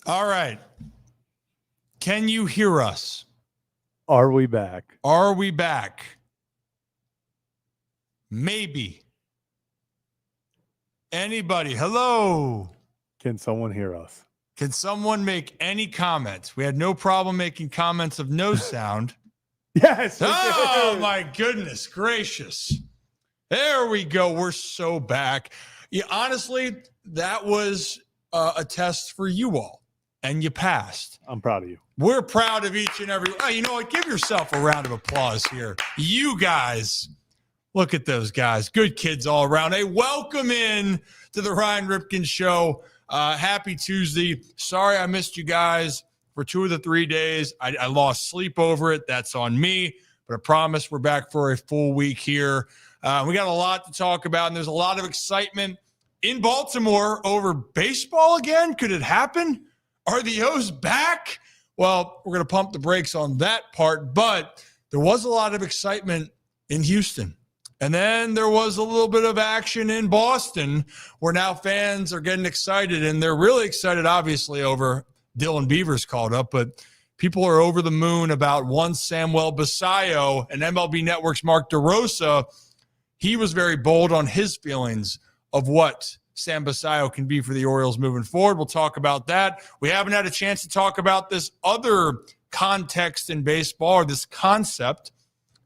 All right. Can you hear us? Are we back? Are we back? Maybe. Anybody? Hello. Can someone hear us? Can someone make any comments? We had no problem making comments of no sound. Yes. Oh, my goodness gracious. There we go. We're so back. Yeah, honestly, that was a test for you all, and you passed. I'm proud of you. We're proud of each and every. Oh, you know what? Give yourself a round of applause here. You guys, look at those guys. Good kids all around. Hey, welcome in to the Ryan Ripken Show. Happy Tuesday. Sorry I missed you guys for 2 of the 3 days. I lost sleep over it. That's on me. But I promise we're back for a full week here. We got a lot to talk about, and there's a lot of excitement in Baltimore over baseball again. Could it happen? Are the O's back? Well, we're going to pump the brakes on that part, but there was a lot of excitement in Houston. And then there was a little bit of action in Boston where now fans are getting excited, and they're really excited, obviously, over Dylan Beavers called up, but people are over the moon about one Samuel Basallo and MLB Network's Mark DeRosa. He was very bold on his feelings of what Sam Basallo can be for the Orioles moving forward. We'll talk about that. We haven't had a chance to talk about this other context in baseball, or this concept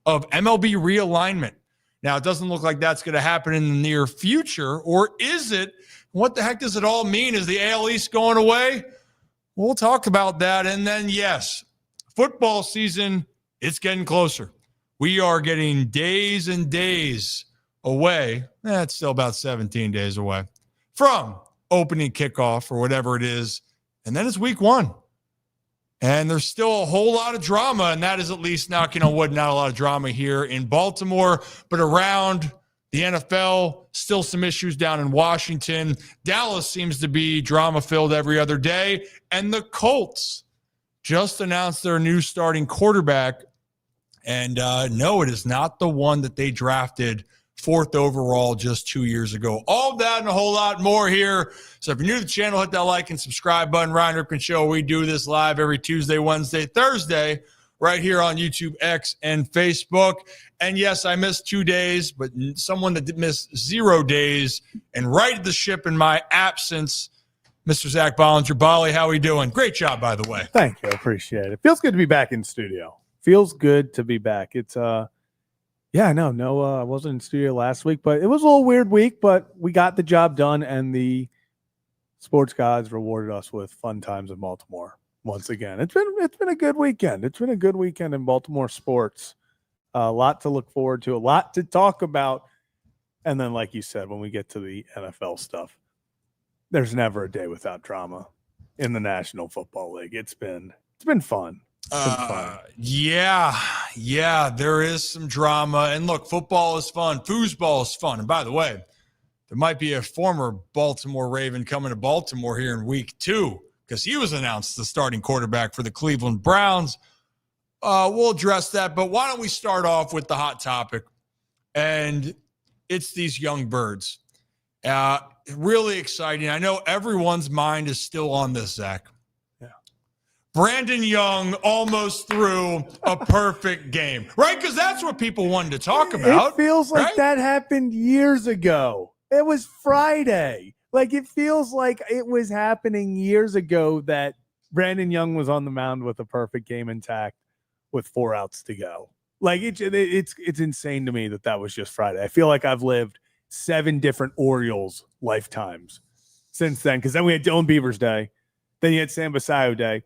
of MLB realignment. Now, it doesn't look like that's going to happen in the near future, or is it? What the heck does it all mean? Is the AL East going away? We'll talk about that. And then, yes, football season, it's getting closer. We are getting days and days away. It's still about 17 days away from opening kickoff or whatever it is. And then it's week 1. And there's still a whole lot of drama, and that is at least, knocking on wood, not a lot of drama here in Baltimore, but around the NFL, still some issues down in Washington. Dallas seems to be drama-filled every other day. And the Colts just announced their new starting quarterback. And no, it is not the one that they drafted 4th overall just 2 years ago. All of that and a whole lot more here. So if you're new to the channel, hit that like and subscribe button. Ryan Ripken Show. We do this live every Tuesday, Wednesday, Thursday, right here on YouTube, X, and Facebook. And yes, I missed 2 days, but someone that did miss 0 days and righted the ship in my absence, Mr. Zach Bollinger. Bolly, how are we doing? Great job, by the way. Thank you. I appreciate it. Feels good to be back in studio. Feels good to be back. It's I wasn't in studio last week, but it was a little weird week, but we got the job done, and the sports gods rewarded us with fun times in Baltimore once again. It's been a good weekend. It's been a good weekend in Baltimore sports. A lot to look forward to, a lot to talk about. And then, like you said, when we get to the NFL stuff, there's never a day without drama in the National Football League. It's been fun. Yeah, there is some drama. And look, football is fun. Foosball is fun. And by the way, there might be a former Baltimore Raven coming to Baltimore here in week 2 because he was announced the starting quarterback for the Cleveland Browns. We'll address that. But why don't we start off with the hot topic? And it's these young birds. Really exciting. I know everyone's mind is still on this, Zach. Brandon Young almost threw a perfect game, right? Because that's what people wanted to talk about. It feels like right? That happened years ago. It was Friday. Like, it feels like it was happening years ago that Brandon Young was on the mound with a perfect game intact with 4 outs to go. Like, it's insane to me that was just Friday. I feel like I've lived 7 different Orioles lifetimes since then, because then we had Dylan Beavers Day. Then you had Sam Basallo Day.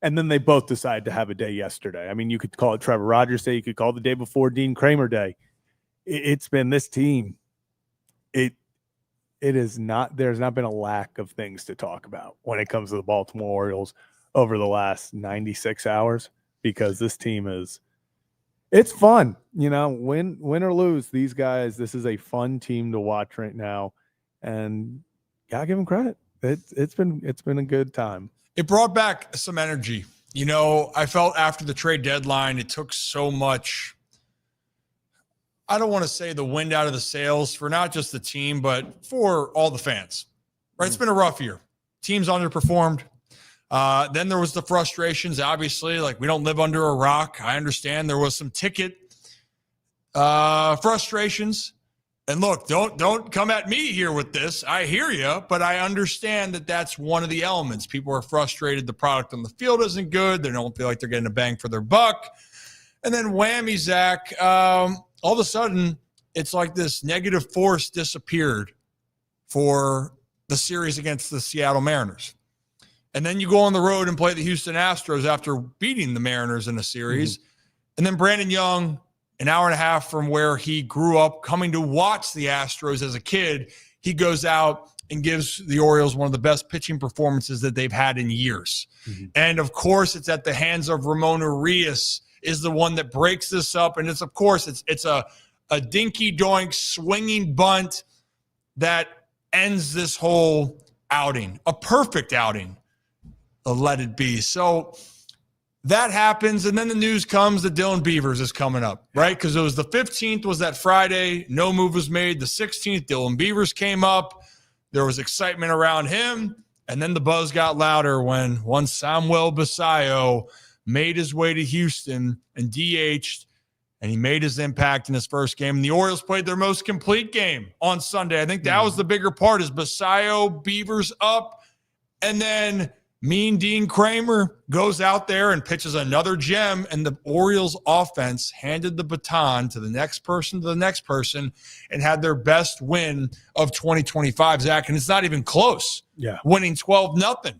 And then they both decided to have a day yesterday. I mean, you could call it Trevor Rogers Day. You could call it the day before Dean Kramer Day. It's been this team. It is not. There's not been a lack of things to talk about when it comes to the Baltimore Orioles over the last 96 hours, because this team it's fun. You know, win or lose, these guys, this is a fun team to watch right now, and gotta give them credit. It's been a good time. It brought back some energy. You know, I felt after the trade deadline, it took so much, I don't want to say the wind out of the sails for not just the team, but for all the fans, right? It's been a rough year. Teams underperformed. Then there was the frustrations, obviously, like we don't live under a rock. I understand there was some ticket frustrations. And look, don't come at me here with this. I hear you, but I understand that that's one of the elements. People are frustrated. The product on the field isn't good. They don't feel like they're getting a bang for their buck. And then whammy, Zach, all of a sudden, it's like this negative force disappeared for the series against the Seattle Mariners. And then you go on the road and play the Houston Astros after beating the Mariners in a series. And then Brandon Young, an hour and a half from where he grew up, coming to watch the Astros as a kid, he goes out and gives the Orioles one of the best pitching performances that they've had in years. And, of course, it's at the hands of Ramon Urias is the one that breaks this up. And it's a dinky-doink swinging bunt that ends this whole outing, a perfect outing. Let it be. So that happens, and then the news comes that Dylan Beavers is coming up, right? Because it was the 15th was that Friday. No move was made. The 16th, Dylan Beavers came up. There was excitement around him, and then the buzz got louder when one Samuel Basallo made his way to Houston and DH'd, and he made his impact in his first game. And the Orioles played their most complete game on Sunday. I think that was the bigger part is Basallo, Beavers up, and then Mean Dean Kramer goes out there and pitches another gem, and the Orioles offense handed the baton to the next person, and had their best win of 2025, Zach. And it's not even close. Yeah. Winning 12-0.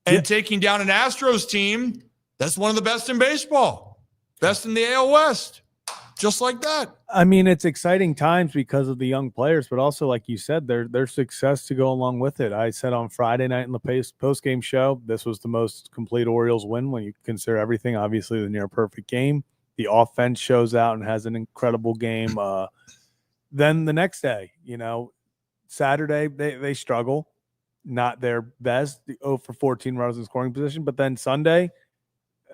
And taking down an Astros team that's one of the best in baseball. Best in the AL West. Just like that. I mean, it's exciting times because of the young players, but also, like you said, their success to go along with it. I said on Friday night in the post-game show, this was the most complete Orioles win when you consider everything. Obviously, the near-perfect game. The offense shows out and has an incredible game. Then the next day, Saturday, they struggle. Not their best, 0 for 14 runners in scoring position. But then Sunday,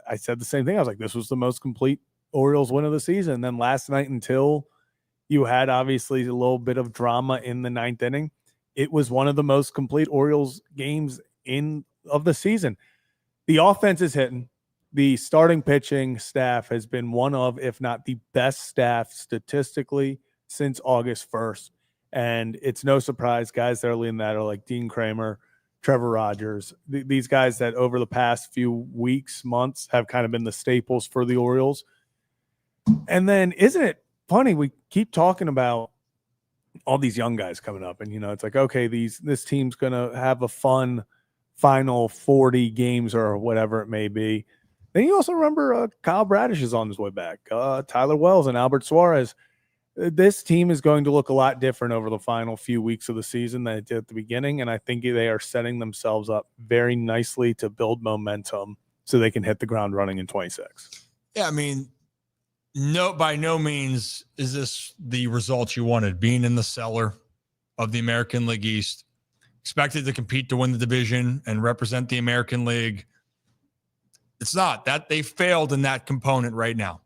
I said the same thing. I was like, this was the most complete Orioles win of the season. And then last night, until you had obviously a little bit of drama in the ninth inning, it was one of the most complete Orioles games of the season. The offense is hitting. The starting pitching staff has been one of, if not the best staff statistically since August 1st. And it's no surprise guys early in that are like Dean Kramer, Trevor Rogers, these guys that over the past few weeks, months have kind of been the staples for the Orioles. And then isn't it funny? We keep talking about all these young guys coming up, and it's like, okay, this team's going to have a fun final 40 games or whatever it may be. Then you also remember Kyle Bradish is on his way back, Tyler Wells and Albert Suarez. This team is going to look a lot different over the final few weeks of the season than it did at the beginning, and I think they are setting themselves up very nicely to build momentum so they can hit the ground running in 26. Yeah, I mean, no, by no means is this the result you wanted. Being in the cellar of the American League East, expected to compete to win the division and represent the American League. It's not that they failed in that component right now,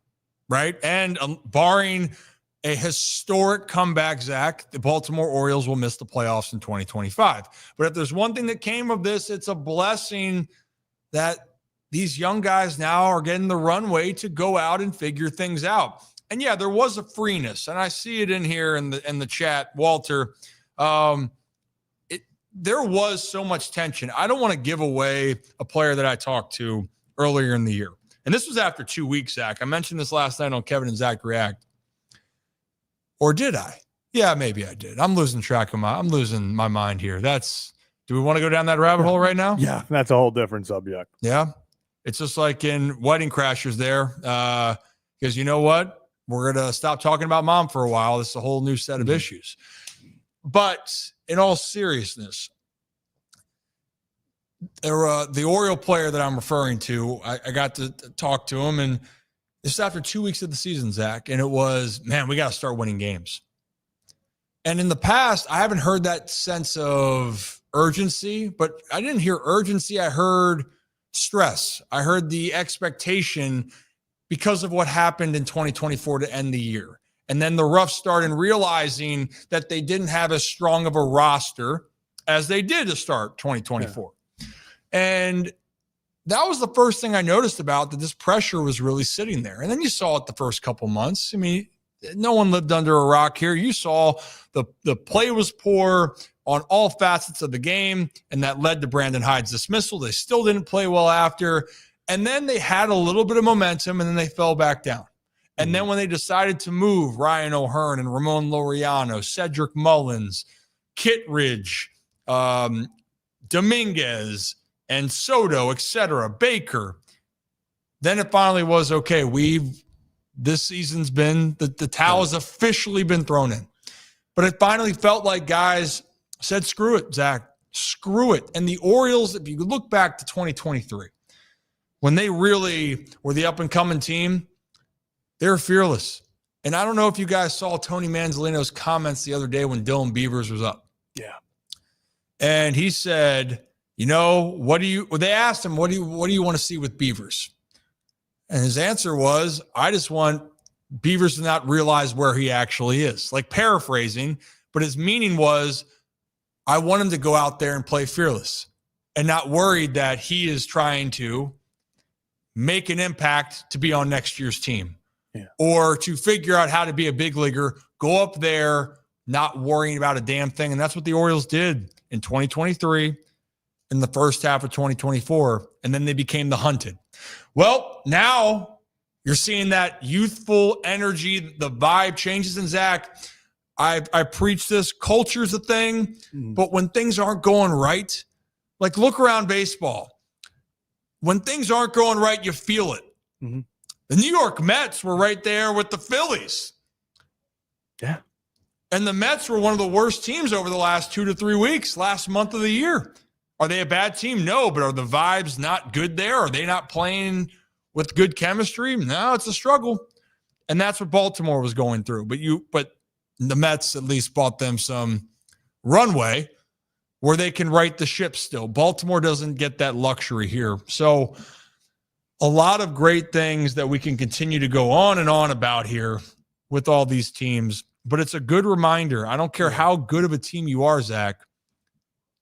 right? And barring a historic comeback, Zach, the Baltimore Orioles will miss the playoffs in 2025. But if there's one thing that came of this, it's a blessing that these young guys now are getting the runway to go out and figure things out. And yeah, there was a freeness, and I see it in here in the chat, Walter. There was so much tension. I don't want to give away a player that I talked to earlier in the year. And this was after 2 weeks, Zach. I mentioned this last night on Kevin and Zach React. Or did I? Yeah, maybe I did. I'm losing my mind here. Do we want to go down that rabbit hole right now? Yeah, that's a whole different subject. Yeah. It's just like in Wedding Crashers there. Because you know what? We're going to stop talking about mom for a while. This is a whole new set of issues. But in all seriousness, the Oriole player that I'm referring to, I got to talk to him, and this is after 2 weeks of the season, Zach, and it was, man, we got to start winning games. And in the past, I haven't heard that sense of urgency, but I didn't hear urgency. I heard stress. I heard the expectation because of what happened in 2024 to end the year. And then the rough start and realizing that they didn't have as strong of a roster as they did to start 2024. Yeah. And that was the first thing I noticed about that this pressure was really sitting there. And then you saw it the first couple months. I mean, no one lived under a rock here. You saw the play was poor on all facets of the game, and that led to Brandon Hyde's dismissal. They still didn't play well after. And then they had a little bit of momentum, and then they fell back down. And then when they decided to move Ryan O'Hearn and Ramon Laureano, Cedric Mullins, Kittredge, Dominguez, and Soto, etc., Baker, then it finally was, okay, this season's been, the towel has officially been thrown in. But it finally felt like guys said, screw it, Zach, screw it. And the Orioles, if you look back to 2023, when they really were the up-and-coming team, they were fearless. And I don't know if you guys saw Tony Manzolino's comments the other day when Dylan Beavers was up. Yeah. And he said, they asked him, what do you want to see with Beavers? And his answer was, I just want Beavers to not realize where he actually is. Like paraphrasing, but his meaning was, I want him to go out there and play fearless and not worried that he is trying to make an impact to be on next year's team or to figure out how to be a big leaguer, go up there, not worrying about a damn thing. And that's what the Orioles did in 2023, in the first half of 2024, and then they became the hunted. Well, now you're seeing that youthful energy, the vibe changes. And Zach, I preach this, culture's a thing, but when things aren't going right, like look around baseball. When things aren't going right, you feel it. Mm-hmm. The New York Mets were right there with the Phillies. Yeah. And the Mets were one of the worst teams over the last 2 to 3 weeks, last month of the year. Are they a bad team? No, but are the vibes not good there? Are they not playing with good chemistry? No, it's a struggle. And that's what Baltimore was going through. But the Mets at least bought them some runway where they can right the ship still. Baltimore doesn't get that luxury here. So a lot of great things that we can continue to go on and on about here with all these teams. But it's a good reminder. I don't care how good of a team you are, Zach.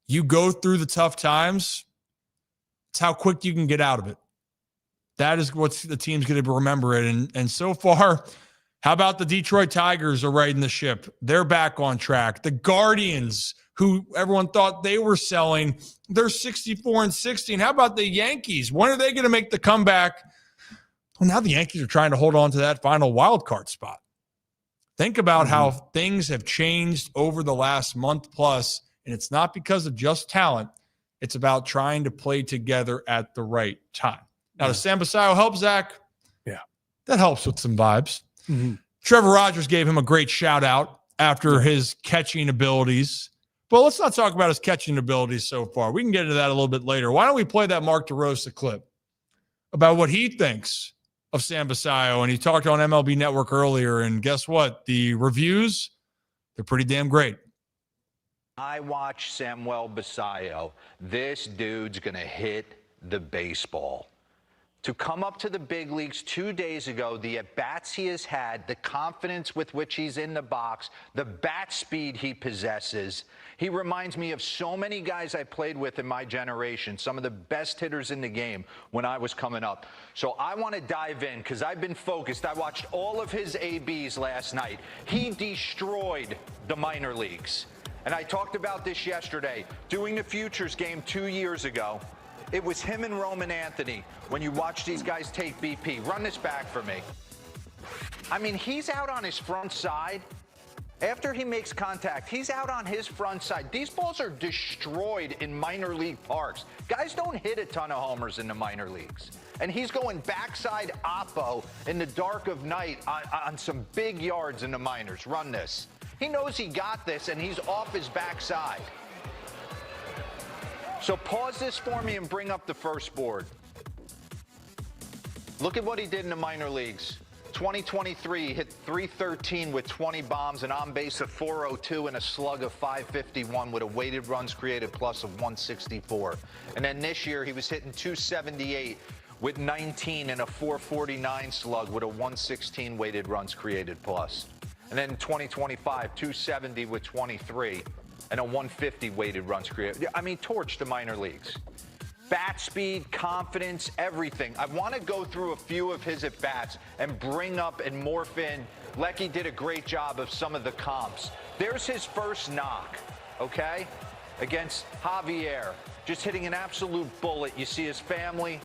You go through the tough times, it's how quick you can get out of it. That is what the team's going to remember it. And so far, how about the Detroit Tigers are riding the ship? They're back on track. The Guardians, who everyone thought they were selling, they're 64-60. And how about the Yankees? When are they going to make the comeback? Well, now the Yankees are trying to hold on to that final wild card spot. Think about how things have changed over the last month plus. And it's not because of just talent. It's about trying to play together at the right time. Now, does Sam Basallo help, Zach? Yeah. That helps with some vibes. Mm-hmm. Trevor Rogers gave him a great shout out after his catching abilities. But let's not talk about his catching abilities so far. We can get into that a little bit later. Why don't we play that Mark DeRosa clip about what he thinks of Sam Basallo? And he talked on MLB Network earlier, and guess what? The reviews, they're pretty damn great. I watch Samuel Basallo. This dude's going to hit the baseball. To come up to the big leagues 2 days ago, the at-bats he has had, the confidence with which he's in the box, the bat speed he possesses. He reminds me of so many guys I played with in my generation, some of the best hitters in the game when I was coming up. So I want to dive in because I've been focused. I watched all of his ABs last night. He destroyed the minor leagues. And I talked about this yesterday, doing the Futures game 2 years ago. It was him and Roman Anthony when you watch these guys take BP. Run this back for me. I mean, he's out on his front side. After he makes contact, he's out on his front side. These balls are destroyed in minor league parks. Guys don't hit a ton of homers in the minor leagues. And he's going backside oppo in the dark of night on some big yards in the minors. Run this. He knows he got this, and he's off his backside. So pause this for me and bring up the first board. Look at what he did in the minor leagues. 2023, he hit .313 with 20 bombs, an on-base of .402, and a slug of .551 with a weighted runs created plus of 164. And then this year, he was hitting .278 with 19 and a .449 slug with a 116 weighted runs created plus. And then in 2025, .270 with 23. And a 150 weighted runs created. I mean, torch the minor leagues. bat speed, confidence, everything. I want to go through a few of his at-bats and bring up and morph in. Lecky did a great job of some of the comps. There's his first knock, okay, against Javier. Just hitting an absolute bullet. You see his family.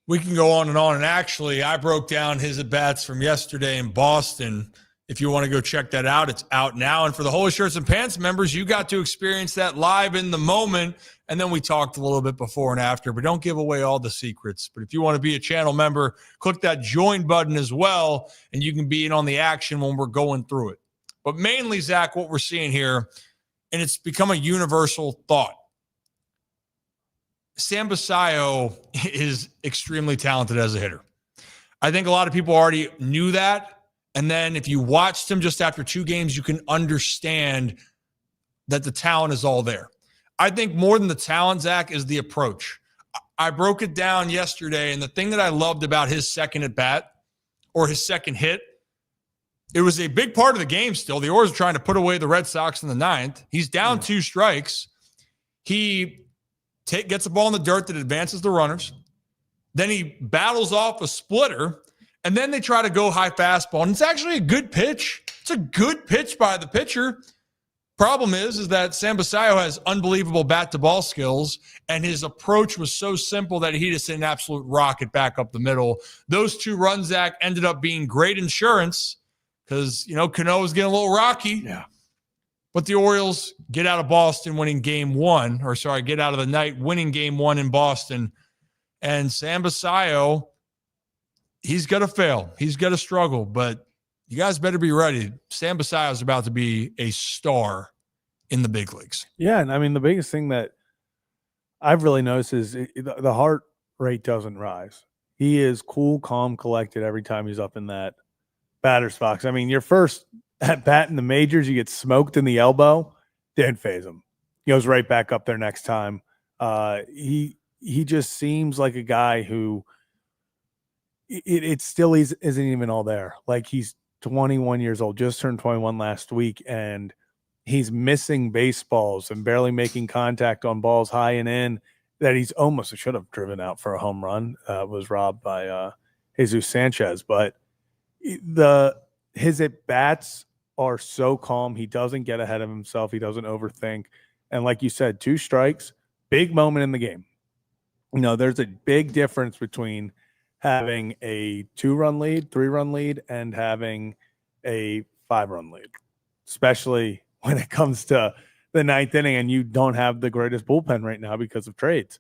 We can go on. And actually, I broke down his at-bats from yesterday in Boston. If you want to go check that out, it's out now. And for the Holy Shirts and Pants members, you got to experience that live in the moment. And then we talked a little bit before and after, but don't give away all the secrets. But if you want to be a channel member, click that join button as well, and you can be in on the action when we're going through it. But mainly, Zach, what we're seeing here, and it's become a universal thought. Sam Basallo is extremely talented as a hitter. I think a lot of people already knew that. And then if you watched him just after 2 games, you can understand that the talent is all there. I think more than the talent, Zach, is the approach. I broke it down yesterday, and the thing that I loved about his second at-bat or his second hit, it was a big part of the game still. The Orioles are trying to put away the Red Sox in the 9th. He's down 2 strikes. He gets the ball in the dirt that advances the runners. Then he battles off a splitter, and then they try to go high fastball. And it's actually a good pitch. It's a good pitch by the pitcher. Problem is that Sam Basallo has unbelievable bat-to-ball skills, and his approach was so simple that he just hit an absolute rocket back up the middle. Those 2 runs, Zach, ended up being great insurance because, Cano was getting a little rocky. Yeah. But the Orioles get out of Boston winning get out of the night winning game 1 in Boston. And Sam Basallo, he's going to fail. He's going to struggle, but you guys better be ready. Sam Basallo is about to be a star in the big leagues. Yeah, and I mean, the biggest thing that I've really noticed is the heart rate doesn't rise. He is cool, calm, collected every time he's up in that batter's box. I mean, your first at bat in the majors, you get smoked in the elbow, didn't phase him. He goes right back up there next time. He just seems like a guy who it still isn't even all there. Like, he's 21 years old, just turned 21 last week, and he's missing baseballs and barely making contact on balls high and in that he's almost should have driven out for a home run. Was robbed by Jesus Sanchez, but his at bats are so calm. He doesn't get ahead of himself. He doesn't overthink. And like you said, 2 strikes, big moment in the game. There's a big difference between having a 2-run lead, 3-run lead, and having a 5-run lead, especially when it comes to the 9th inning and you don't have the greatest bullpen right now because of trades.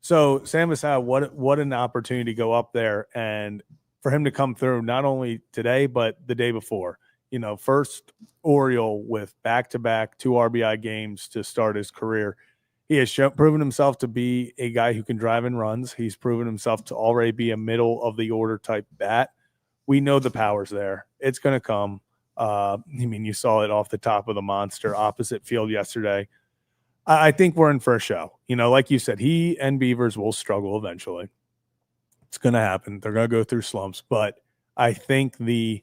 So Sam Basallo, what an opportunity to go up there and for him to come through not only today, but the day before. First Oriole with back-to-back 2 RBI games to start his career. He has proven himself to be a guy who can drive in runs. He's proven himself to already be a middle-of-the-order type bat. We know the power's there. It's going to come. You saw it off the top of the monster opposite field yesterday. I think we're in for a show. Like you said, he and Beavers will struggle eventually. It's going to happen. They're going to go through slumps. But I think the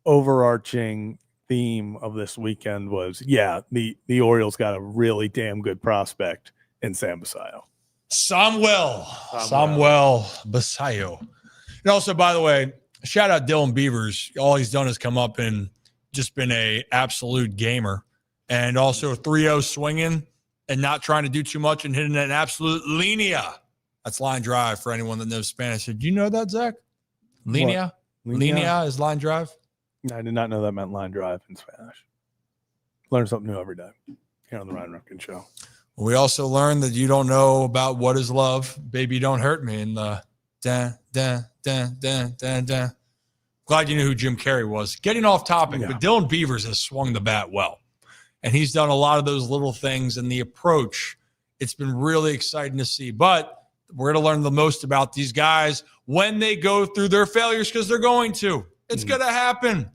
overarching theme of this weekend was, the Orioles got a really damn good prospect in Sam Basallo. Samuel Basallo. And also, by the way, shout out Dylan Beavers. All he's done is come up and just been a absolute gamer. And also 3-0 swinging and not trying to do too much and hitting an absolute linea. That's line drive for anyone that knows Spanish. Did you know that, Zach? Linea? Linea is line drive? I did not know that meant line drive in Spanish. Learn something new every day here on the Ryan Ripken Show. We also learned that you don't know about what is love. Baby, don't hurt me. And the da, da, da, da, da, da. Glad you knew who Jim Carrey was. Getting off topic, but Dylan Beavers has swung the bat well. And he's done a lot of those little things and the approach. It's been really exciting to see. But we're going to learn the most about these guys when they go through their failures because they're going to. It's going to happen.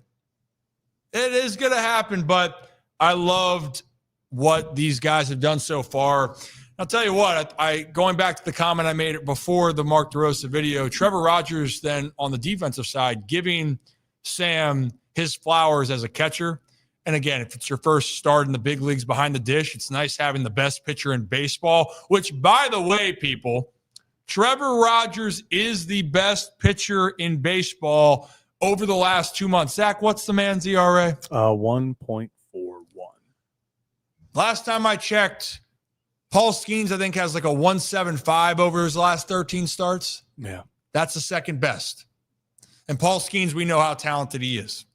It is going to happen, but I loved what these guys have done so far. I'll tell you what, I going back to the comment I made before the Mark DeRosa video, Trevor Rogers then on the defensive side giving Sam his flowers as a catcher And again, if it's your first start in the big leagues behind the dish, it's nice having the best pitcher in baseball, which, by the way, people, Trevor Rogers is the best pitcher in baseball over the last 2 months. Zach, what's the man's ERA? 1.41. Last time I checked, Paul Skeens, I think, has like a 1.75 over his last 13 starts. Yeah. That's the second best. And Paul Skeens, we know how talented he is.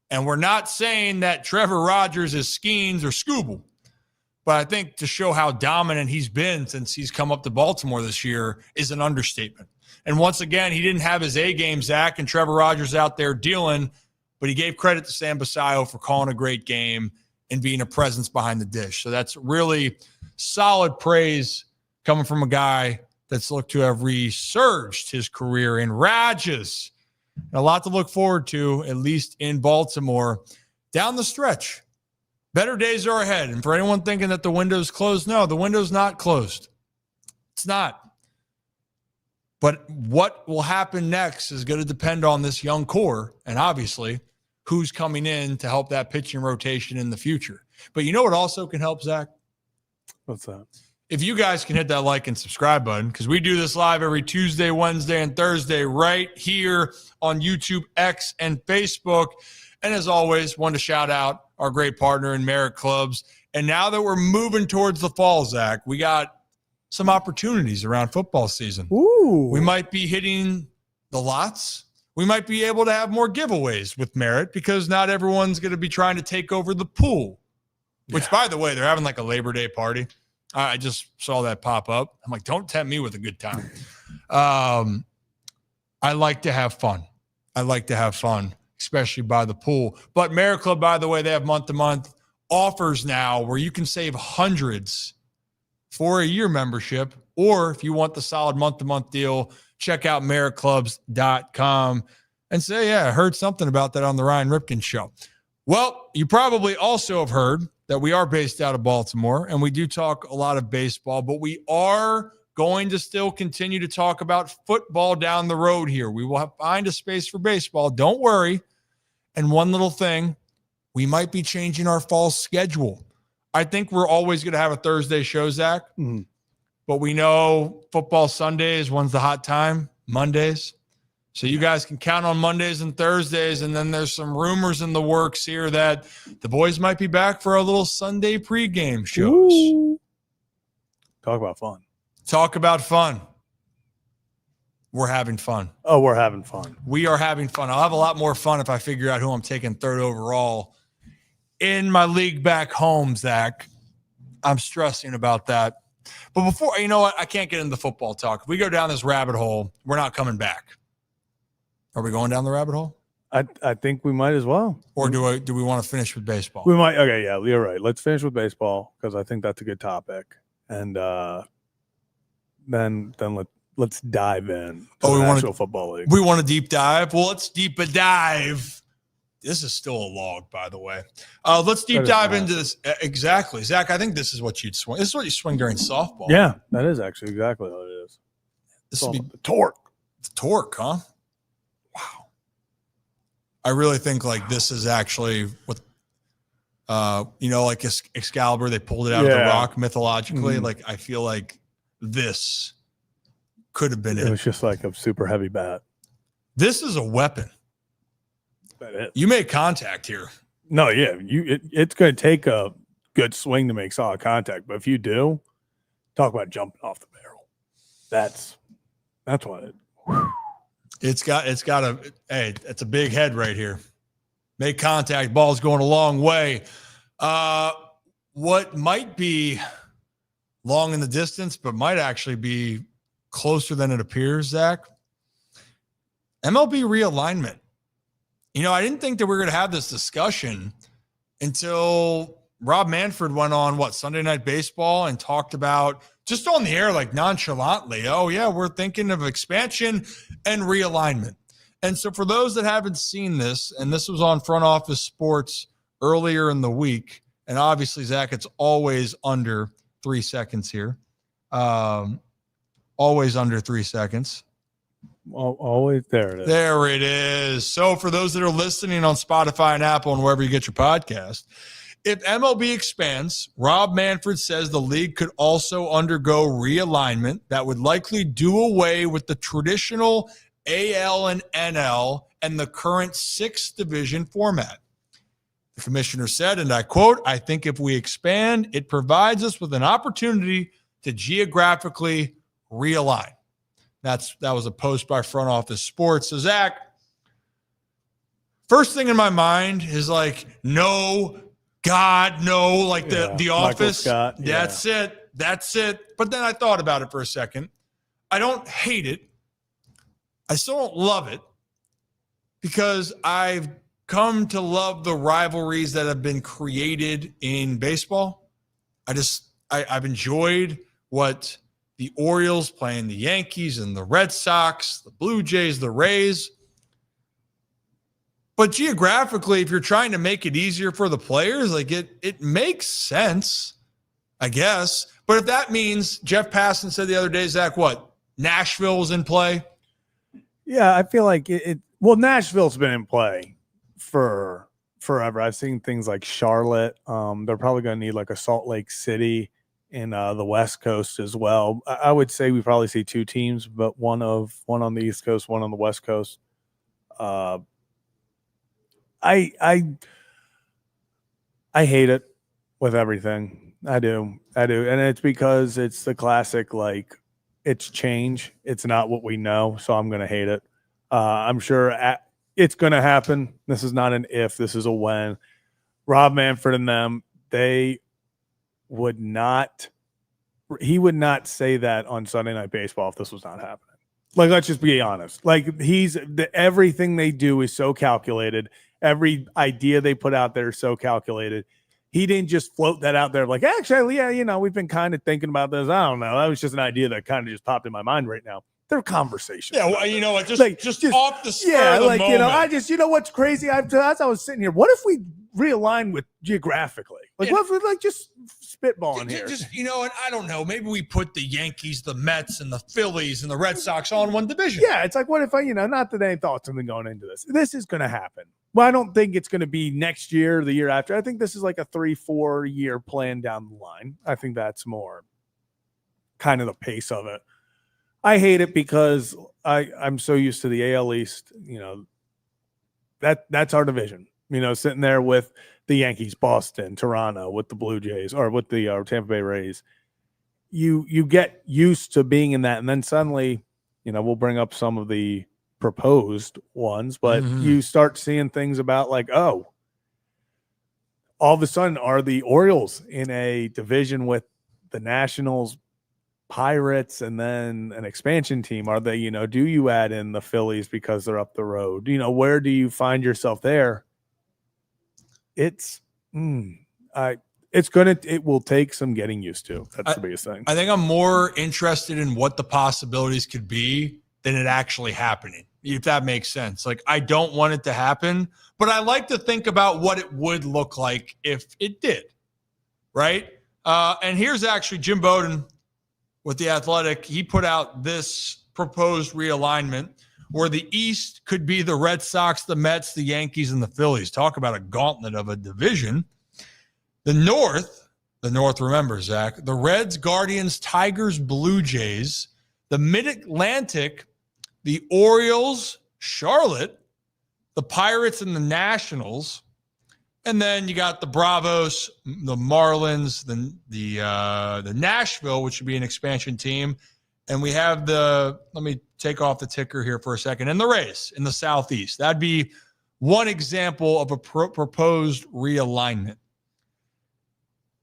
And we're not saying that Trevor Rogers is Skeens or Scooble. But I think to show how dominant he's been since he's come up to Baltimore this year is an understatement. And once again, he didn't have his A game, Zach, and Trevor Rogers out there dealing, but he gave credit to Sam Basallo for calling a great game and being a presence behind the dish. So that's really solid praise coming from a guy that's looked to have resurged his career in Rages. And a lot to look forward to, at least in Baltimore, down the stretch. Better days are ahead. And for anyone thinking that the window's closed, no, the window's not closed. It's not. But what will happen next is going to depend on this young core and obviously who's coming in to help that pitching rotation in the future. But you know what also can help, Zach? What's that? If you guys can hit that like and subscribe button, because we do this live every Tuesday, Wednesday, and Thursday right here on YouTube, X, and Facebook. And as always, want to shout out our great partner in Merit Clubs. And now that we're moving towards the fall, Zach, we got some opportunities around football season. Ooh. We might be hitting the lots. We might be able to have more giveaways with Merit because not everyone's going to be trying to take over the pool, which, by the way, they're having like a Labor Day party. I just saw that pop up. I'm like, don't tempt me with a good time. I like to have fun. Especially by the pool. But Merit Club, by the way, they have month-to-month offers now where you can save hundreds for a year membership. Or if you want the solid month-to-month deal, check out meritclubs.com and say, yeah, I heard something about that on the Ryan Ripken show. Well, you probably also have heard that we are based out of Baltimore, and we do talk a lot of baseball, but we are going to still continue to talk about football down the road here. We will find a space for baseball. Don't worry. And one little thing, we might be changing our fall schedule. I think we're always going to have a Thursday show, Zach, but we know football Sundays, when's the hot time? Mondays. So you guys can count on Mondays and Thursdays, and then there's some rumors in the works here that the boys might be back for a little Sunday pregame shows. Ooh. Talk about fun. We're having fun. Oh, we're having fun. We are having fun. I'll have a lot more fun if I figure out who I'm taking third overall in my league back home, Zach. I'm stressing about that. But before, you know what? I can't get into football talk. If we go down this rabbit hole, we're not coming back. Are we going down the rabbit hole? I think we might as well. Or do we want to finish with baseball? We might. Okay, yeah, you're right. Let's finish with baseball because I think that's a good topic. And then let's dive in to the National Football League. We want to deep dive. Well, let's deep a dive. This is still a log, by the way. Let's deep dive into this. Exactly. Zach, I think this is what you'd swing. This is what you swing during softball. Yeah, that is actually exactly what it is. This would be the torque. The torque, huh? Wow. I really think like this is actually what, like Excalibur, they pulled it out of the rock mythologically. Like, I feel like this could have been it. It was just like a super heavy bat. This is a weapon. That is. You make contact here. No, yeah. It's going to take a good swing to make solid contact. But if you do, talk about jumping off the barrel. That's what it. It's got it's a big head right here. Make contact, ball's going a long way. What might be long in the distance, but might actually be closer than it appears, Zach. MLB realignment. I didn't think that we were going to have this discussion until Rob Manfred went on Sunday Night Baseball and talked about just on the air, like nonchalantly, oh yeah, we're thinking of expansion and realignment. And so for those that haven't seen this, and this was on Front Office Sports earlier in the week, and obviously, Zach, it's always under 3 seconds here. Always under 3 seconds. Always there it is. There it is. So for those that are listening on Spotify and Apple and wherever you get your podcast, if MLB expands, Rob Manfred says the league could also undergo realignment that would likely do away with the traditional AL and NL and the current 6th division format. The commissioner said, and I quote, "I think if we expand, it provides us with an opportunity to geographically realign." That was a post by Front Office Sports. So, Zach, first thing in my mind is like, no, God, no, like the Office. Scott, That's it. That's it. But then I thought about it for a second. I don't hate it. I still don't love it because I've come to love the rivalries that have been created in baseball. I've enjoyed what the Orioles playing the Yankees and the Red Sox, the Blue Jays, the Rays. But geographically, if you're trying to make it easier for the players, like it makes sense, I guess. But if that means Jeff Passan said the other day, Zach, what? Nashville was in play? Yeah, I feel like well, Nashville's been in play for forever. I've seen things like Charlotte. They're probably going to need like a Salt Lake City in the West Coast as well. I would say we probably see 2 teams, but one on the East Coast, one on the West Coast. I hate it with everything. I do, and it's because it's the classic like it's change. It's not what we know, so I'm going to hate it. I'm sure it's going to happen. This is not an if. This is a when. Rob Manfred and them, he would not say that on Sunday Night Baseball if this was not happening. Like, let's just be honest. Like, everything they do is so calculated. Every idea they put out there is so calculated. He didn't just float that out there like, actually, yeah, we've been kind of thinking about this. I don't know. That was just an idea that kind of just popped in my mind right now. They're conversations. Yeah, well, you know what? Just off the spur of the moment. What's crazy? As I was sitting here, what if we realign with geographically? Like, what if we like just spitballing here? And I don't know. Maybe we put the Yankees, the Mets, and the Phillies and the Red Sox all in one division. Yeah, it's like, what if not that any thoughts have been going into this. This is going to happen. Well, I don't think it's going to be next year or the year after. I think this is like a 3-4 year plan down the line. I think that's more kind of the pace of it. I hate it because I'm so used to the AL East. That's our division. Sitting there with the Yankees, Boston, Toronto, with the Blue Jays, or with the Tampa Bay Rays. You get used to being in that, and then suddenly, we'll bring up some of the proposed ones, but you start seeing things about like, oh, all of a sudden, are the Orioles in a division with the Nationals, Pirates, and then an expansion team? Are they, do you add in the Phillies because they're up the road? Where do you find yourself there? It will take some getting used to. That's the biggest thing. I think I'm more interested in what the possibilities could be than it actually happening, if that makes sense. Like, I don't want it to happen, but I like to think about what it would look like if it did, right? And here's actually Jim Bowden with The Athletic. He put out this proposed realignment where the East could be the Red Sox, the Mets, the Yankees, and the Phillies. Talk about a gauntlet of a division. The North, remember, Zach, the Reds, Guardians, Tigers, Blue Jays. The Mid-Atlantic, the Orioles, Charlotte, the Pirates, and the Nationals. And then you got the Bravos, the Marlins, the Nashville, which would be an expansion team. And we have let me take off the ticker here for a second, and the Rays in the Southeast. That'd be one example of a proposed realignment.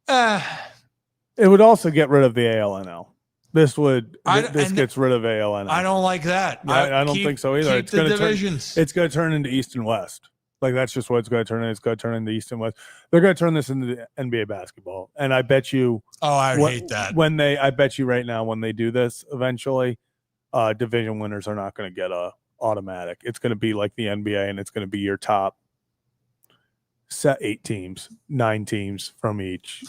It would also get rid of the ALNL. This gets rid of ALNL. I don't like that. I don't think so either. It's going to turn into East and West. Like, that's just what it's going to turn into. It's going to turn into East and West. They're going to turn this into the NBA basketball. And I bet you. Oh, I hate that. I bet you right now, when they do this eventually, division winners are not going to get a automatic. It's going to be like the NBA, and it's going to be your top 8 teams, 9 teams from each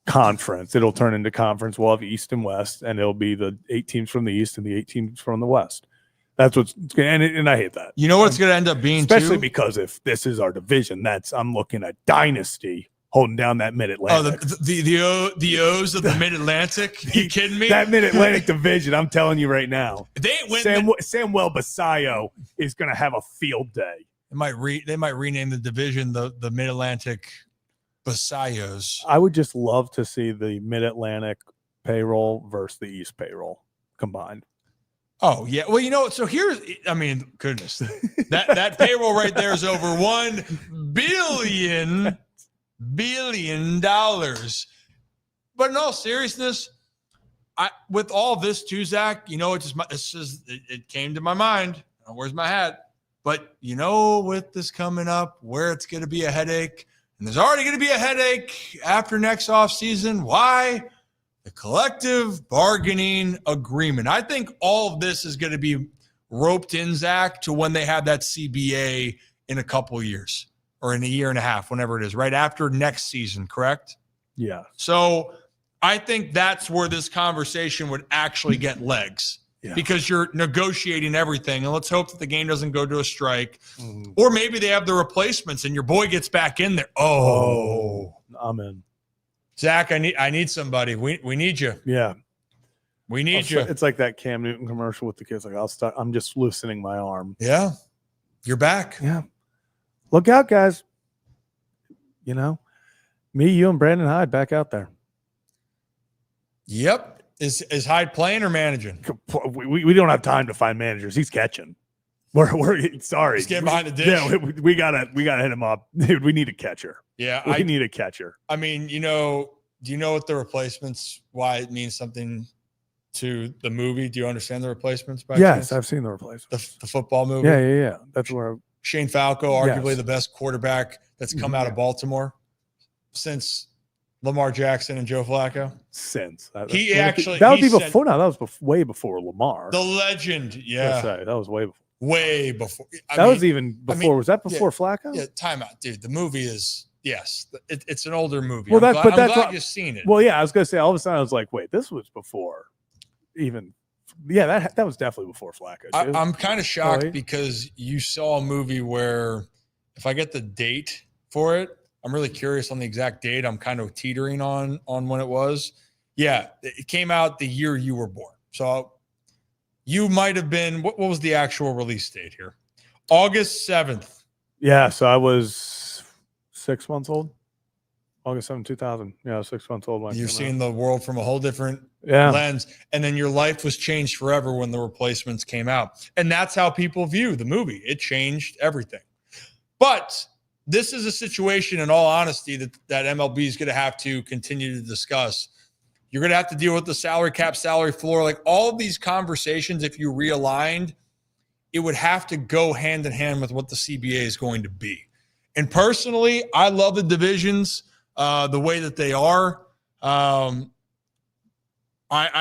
conference. It'll turn into conference. We'll have East and West, and it'll be the 8 teams from the East and the 8 teams from the West. That's what's and I hate that. You know what it's going to end up being, especially too? because if this is our division, I'm looking at dynasty holding down that Mid-Atlantic. Oh, the O's of the Mid-Atlantic? You kidding me? That Mid-Atlantic division, I'm telling you right now. They ain't winning. Samuel Basallo is going to have a field day. They might rename the division the Mid-Atlantic Basallos. I would just love to see the Mid-Atlantic payroll versus the East payroll combined. Oh, yeah. Well, so here's, goodness, that payroll right there is over $1 billion. But in all seriousness, with all this too, Zach, it came to my mind. Where's my hat? But with this coming up, where it's going to be a headache, and there's already going to be a headache after next offseason. Why? The collective bargaining agreement. I think all of this is going to be roped in, Zach, to when they have that CBA in a couple of years or in a year and a half, whenever it is, right after next season, correct? Yeah. So I think that's where this conversation would actually get legs because you're negotiating everything. And let's hope that the game doesn't go to a strike. Or maybe they have the replacements and your boy gets back in there. Oh, I'm in. Zach, I need somebody. We need you. Yeah. We need you. It's like that Cam Newton commercial with the kids. Like, I'm just loosening my arm. Yeah. You're back. Yeah. Look out, guys. Me, you, and Brandon Hyde back out there. Yep. Is Hyde playing or managing? We don't have time to find managers. He's catching. We're sorry. He's getting behind the dish. Yeah, we gotta hit him up, dude. We need a catcher. Yeah, we need a catcher. I mean, do you know what the replacements? Why it means something to the movie? Do you understand the replacements? Yes, chance? I've seen the replacements. The football movie. Yeah. That's where Shane Falco, arguably the best quarterback that's come out of Baltimore since Lamar Jackson and Joe Flacco. That was way before Lamar. The legend. Yeah, that was way before. Way before. Was even before. Was that before Flacco? Yeah, timeout, dude. The movie is it's an older movie. Well, I'm glad you've seen it. Well, yeah, I was gonna say all of a sudden I was like, wait, this was before even. Yeah, that was definitely before Flacco. I'm kind of shocked because you saw a movie where, if I get the date for it, I'm really curious on the exact date. I'm kind of teetering on when it was. Yeah, it came out the year you were born. So you might have been, what was the actual release date here? August 7th. Yeah, so I was 6 months old. August 7th, 2000. Yeah, I was 6 months old. You're seeing the world from a whole different lens. And then your life was changed forever when the replacements came out. And that's how people view the movie. It changed everything. But this is a situation, in all honesty, that MLB is going to have to continue to discuss. You're going to have to deal with the salary cap, salary floor. Like all of these conversations, if you realigned, it would have to go hand in hand with what the CBA is going to be. And personally, I love the divisions the way that they are. I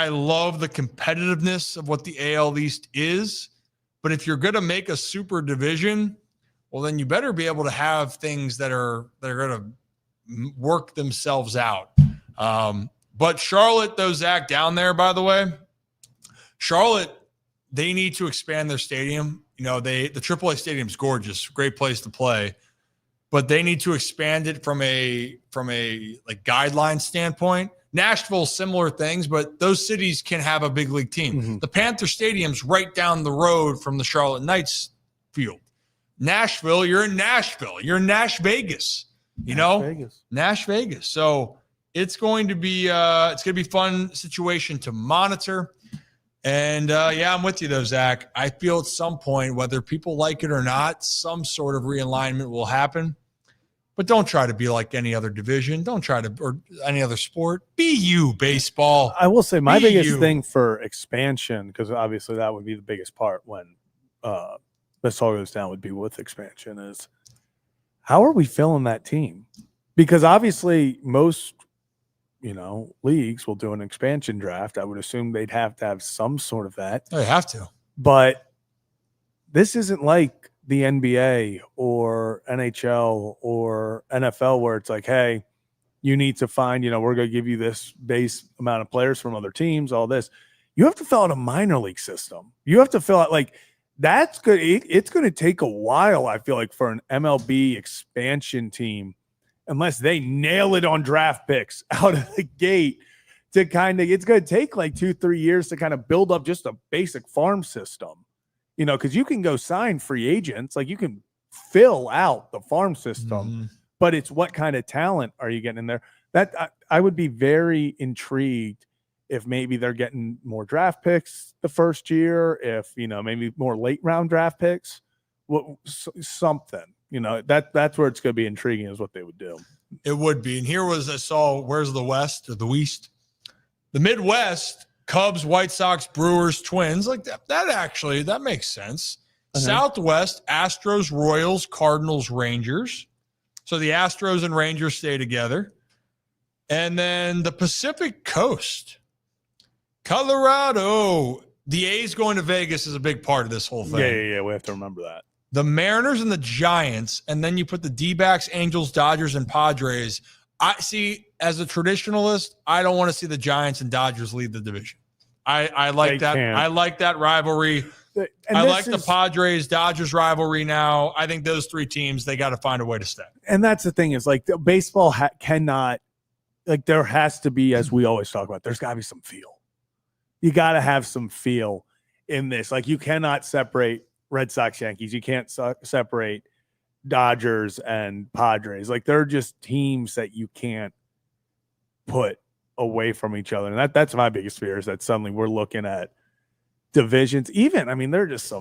love the competitiveness of what the AL East is. But if you're going to make a super division, well, then you better be able to have things that are going to work themselves out. But Charlotte, though, Zach, down there, by the way, Charlotte, they need to expand their stadium. The AAA stadium's gorgeous, great place to play, but they need to expand it from a like guideline standpoint. Nashville, similar things, but those cities can have a big league team. Mm-hmm. The Panther Stadium's right down the road from the Charlotte Knights field. Nashville, you're in Nashville. You're in Nash Vegas. Nash Vegas. So it's going to be a fun situation to monitor. And I'm with you though, Zach. I feel at some point, whether people like it or not, some sort of realignment will happen. But don't try to be like any other division. Don't try to, or any other sport. Be you, baseball. I will say my biggest thing for expansion, because obviously that would be the biggest part when this all goes down, would be with expansion, is how are we filling that team? Because obviously most, leagues will do an expansion draft. I would assume they'd have to have some sort of that. They have to. But this isn't like the NBA or NHL or NFL where it's like, hey, you need to find, we're going to give you this base amount of players from other teams, all this. You have to fill out a minor league system. You have to fill out, like, That's good. It's going to take a while, I feel like, for an MLB expansion team, unless they nail it on draft picks out of the gate to kind of, it's going to take like 2-3 years to kind of build up just a basic farm system, because you can go sign free agents, like you can fill out the farm system, but it's what kind of talent are you getting in there? That I would be very intrigued if maybe they're getting more draft picks the first year, if, maybe more late round draft picks, something, that's where it's going to be intriguing is what they would do. It would be. And here was, I saw, where's the West or the West? The Midwest, Cubs, White Sox, Brewers, Twins. Like that makes sense. Southwest, Astros, Royals, Cardinals, Rangers. So the Astros and Rangers stay together. And then the Pacific Coast, Colorado, the A's going to Vegas is a big part of this whole thing. Yeah. We have to remember that. The Mariners and the Giants, and then you put the D-backs, Angels, Dodgers, and Padres. I see, as a traditionalist, I don't want to see the Giants and Dodgers lead the division. I like that. I like that rivalry. I like the Padres Dodgers rivalry now. I think those three teams, they got to find a way to stay. And that's the thing is, like, baseball cannot, like, there has to be, as we always talk about, there's got to be some feel. You got to have some feel in this. Like, you cannot separate Red Sox, Yankees. You can't separate Dodgers and Padres. Like, they're just teams that you can't put away from each other. And that's my biggest fear, is that suddenly we're looking at divisions. Even, I mean, they're just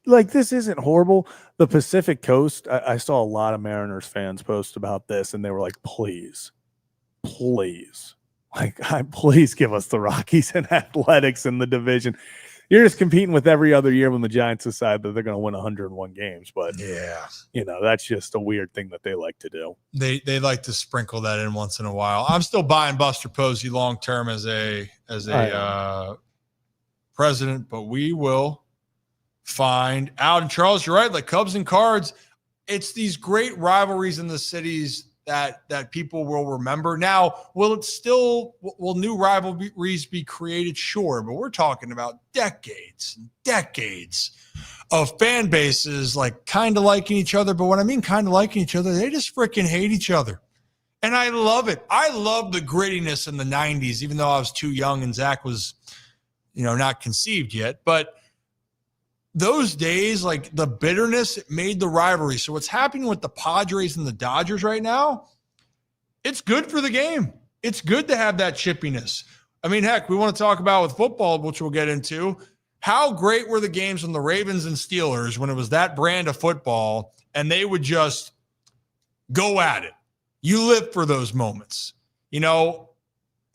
this isn't horrible. The Pacific Coast, I saw a lot of Mariners fans post about this, and they were like, please, like, please give us the Rockies and Athletics in the division. You're just competing with every other year when the Giants decide that they're going to win 101 games. But yeah, that's just a weird thing that they like to do. They like to sprinkle that in once in a while. I'm still buying Buster Posey long term as a president, but we will find out. And Charles, you're right. Like Cubs and Cards, it's these great rivalries in the cities that people will remember. Now, will new rivalries be created? Sure, but we're talking about decades and decades of fan bases like kind of liking each other. But when I mean kind of liking each other, they just freaking hate each other. And I love it. I love the grittiness in the 90s, even though I was too young and Zach was, not conceived yet. But those days, like the bitterness, it made the rivalry. So what's happening with the Padres and the Dodgers right now, it's good for the game. It's good to have that chippiness. I mean, heck, we want to talk about with football, which we'll get into. How great were the games from the Ravens and Steelers when it was that brand of football and they would just go at it. You live for those moments.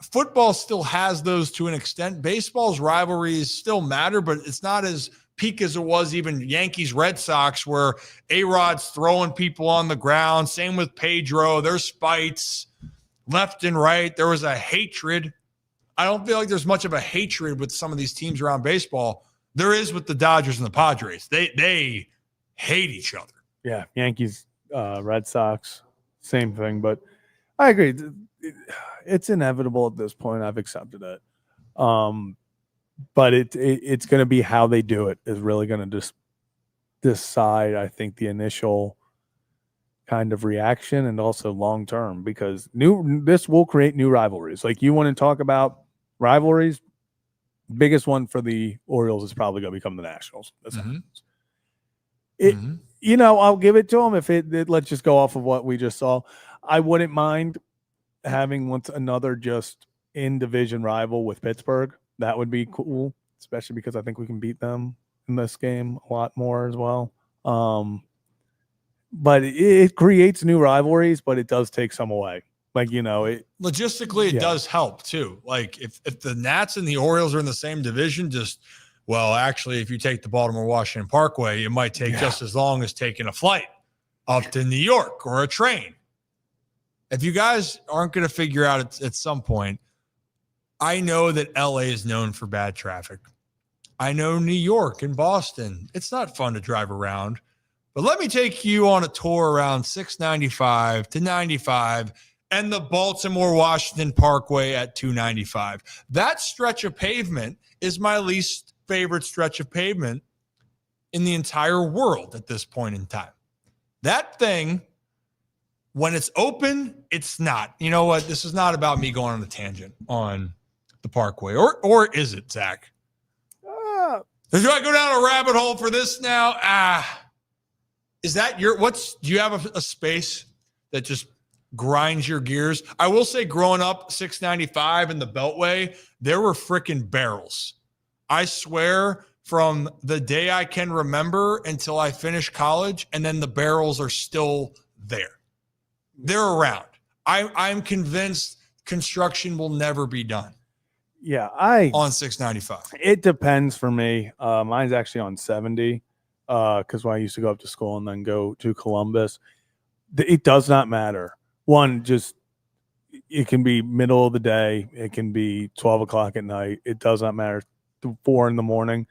Football still has those to an extent. Baseball's rivalries still matter, but it's not as peak as it was even Yankees Red Sox, where A-Rod's throwing people on the ground. Same with Pedro. There's fights left and right. There was a hatred. I don't feel like there's much of a hatred with some of these teams around baseball. There is with the Dodgers and the Padres. They hate each other. Yeah, Yankees, Red Sox, same thing. But I agree. It's inevitable at this point. I've accepted it. But it's going to be how they do it is really going to just decide, I think, the initial kind of reaction and also long term, because this will create new rivalries. Like, you want to talk about rivalries, biggest one for the Orioles is probably going to become the Nationals. I'll give it to them if it let's just go off of what we just saw. I wouldn't mind having another just in division rival with Pittsburgh. That would be cool, especially because I think we can beat them in this game a lot more as well. But it creates new rivalries, but it does take some away. Like, logistically, it does help too. Like if the Nats and the Orioles are in the same division, actually, if you take the Baltimore-Washington Parkway, it might take just as long as taking a flight up to New York or a train. If you guys aren't going to figure out at some point, I know that LA is known for bad traffic. I know New York and Boston, it's not fun to drive around. But let me take you on a tour around 695 to 95 and the Baltimore-Washington Parkway at 295. That stretch of pavement is my least favorite stretch of pavement in the entire world at this point in time. That thing, when it's open, it's not. You know what? This is not about me going on the tangent on the Parkway. Or is it, Zach? Do I go down a rabbit hole for this now? Is that do you have a space that just grinds your gears? I will say, growing up 695 in the Beltway, there were freaking barrels. I swear, from the day I can remember until I finish college, and then the barrels are still there. They're around. I'm convinced construction will never be done. Yeah, on 695. It depends for me. Mine's actually on 70 because when I used to go up to school and then go to Columbus, it does not matter. One, just it can be middle of the day. It can be 12 o'clock at night. It does not matter. 4 a.m.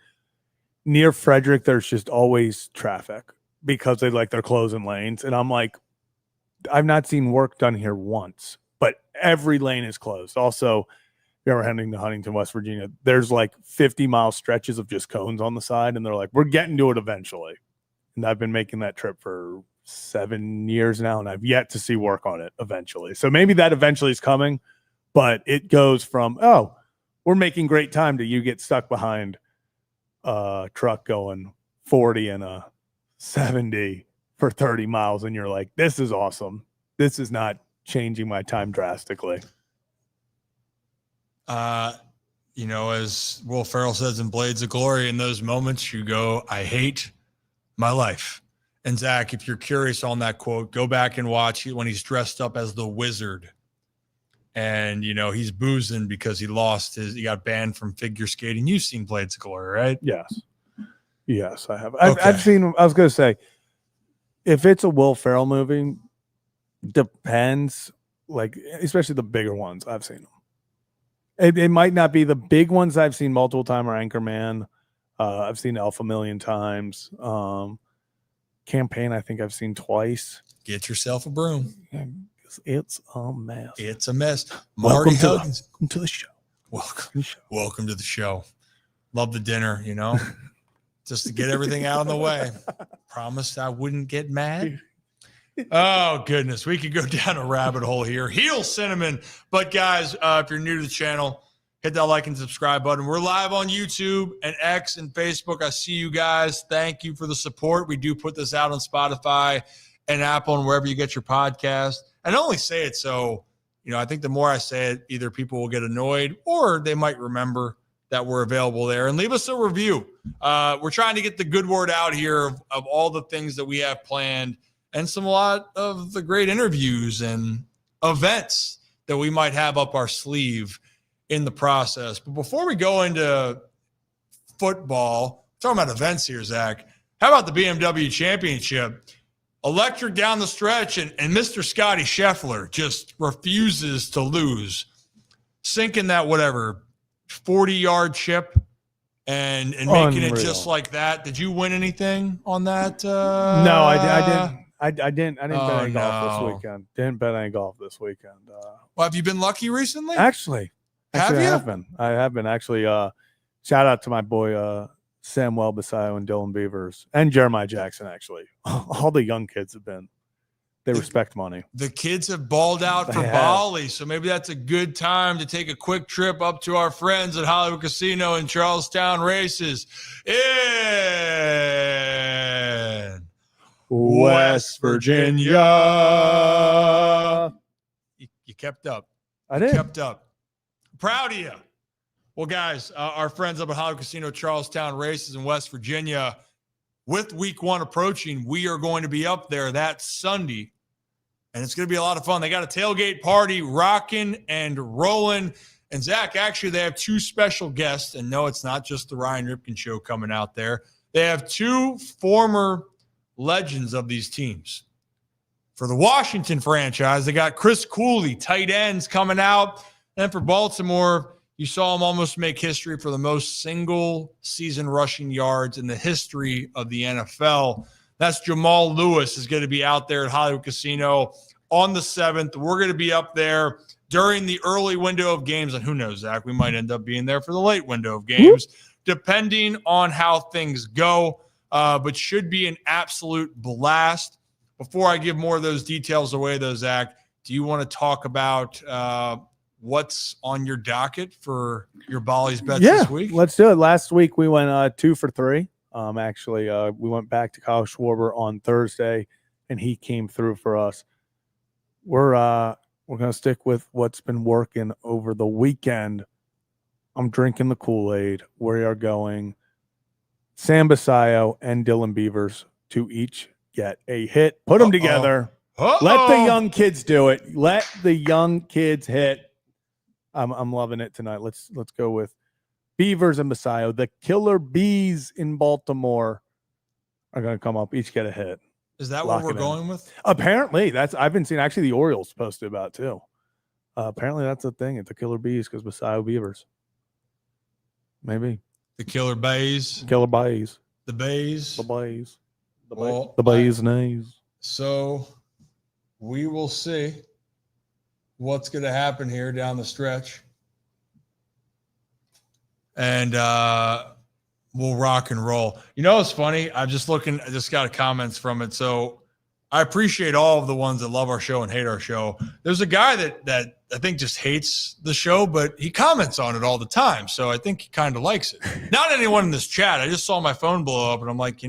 Near Frederick, there's just always traffic because they're closing lanes. And I'm like, I've not seen work done here once, but every lane is closed. Also, if you're ever heading to Huntington, West Virginia, there's like 50-mile stretches of just cones on the side. And they're like, we're getting to it eventually. And I've been making that trip for 7 years now, and I've yet to see work on it eventually. So maybe that eventually is coming, but it goes from, oh, we're making great time to you get stuck behind a truck going 40 and a 70 for 30 miles. And you're like, this is awesome. This is not changing my time drastically. As Will Ferrell says in Blades of Glory, in those moments you go, I hate my life. And Zach, if you're curious on that quote, go back and watch when he's dressed up as the Wizard. And, he's boozing because he got banned from figure skating. You've seen Blades of Glory, right? Yes, I have. I've seen, I was going to say, if it's a Will Ferrell movie, depends, especially the bigger ones, I've seen them. It might not be the big ones I've seen multiple times, or Anchorman. I've seen Elf a million times. Campaign, I think I've seen twice. Get yourself a broom. It's a mess. It's a mess. Welcome to the show. Welcome to the show. Love the dinner, just to get everything out of the way. Promised I wouldn't get mad. Oh, goodness. We could go down a rabbit hole here. Heel cinnamon. But, guys, if you're new to the channel, hit that like and subscribe button. We're live on YouTube and X and Facebook. I see you guys. Thank you for the support. We do put this out on Spotify and Apple and wherever you get your podcast. And I only say it so, I think the more I say it, either people will get annoyed or they might remember that we're available there, and leave us a review. We're trying to get the good word out here of all the things that we have planned and a lot of the great interviews and events that we might have up our sleeve in the process. But before we go into football, talking about events here, Zach, how about the BMW Championship? Electric down the stretch, and Mr. Scotty Scheffler just refuses to lose, sinking that 40-yard chip and making it just like that. Did you win anything on that? No, I didn't bet any golf this weekend. Didn't bet any golf this weekend. Well, have you been lucky recently? Actually, have you? I have been actually. Shout out to my boy Samuel Basallo and Dylan Beavers and Jeremiah Jackson. Actually, all the young kids have been. They respect money. The kids have balled out for Bali, so maybe that's a good time to take a quick trip up to our friends at Hollywood Casino and Charlestown Races in West Virginia. You kept up. I did. Kept up. Proud of you. Well, guys, our friends up at Hollywood Casino Charlestown Races in West Virginia, with week 1 approaching, we are going to be up there that Sunday, and it's going to be a lot of fun. They got a tailgate party rocking and rolling. And, Zach, actually, they have 2 special guests. And, no, it's not just the Ryan Ripken Show coming out there. They have 2 former legends of these teams. For the Washington franchise, they got Chris Cooley, tight ends, coming out. And for Baltimore, you saw him almost make history for the most single-season rushing yards in the history of the NFL. That's Jamal Lewis is going to be out there at Hollywood Casino on the 7th. We're going to be up there during the early window of games. And who knows, Zach, we might end up being there for the late window of games. depending on how things go, but should be an absolute blast. Before I give more of those details away, though, Zach, do you want to talk about what's on your docket for your Bolly's bets this week? Let's do it. Last week we went 2 for 3. Actually, we went back to Kyle Schwarber on Thursday, and he came through for us. We're going to stick with what's been working over the weekend. I'm drinking the Kool-Aid. We are going Sam Basallo and Dylan Beavers to each get a hit. Put them together. Let the young kids do it. Let the young kids hit. I'm loving it tonight. Let's go with Beavers and Basallo. The Killer Bees in Baltimore are going to come up. Each get a hit. Is that what we're going with? Apparently, I've been seeing. Actually, the Orioles posted about it too. Apparently, that's a thing. It's the Killer Bees because Basallo Beavers. Maybe the Killer Bays. Killer Bays. The Bays. The Bays. The Bays nays. So we will see what's going to happen here down the stretch. And we'll rock and roll. You know, it's funny. I just got comments from it. So I appreciate all of the ones that love our show and hate our show. There's a guy that I think just hates the show, but he comments on it all the time. So I think he kind of likes it. Not anyone in this chat. I just saw my phone blow up and I'm like,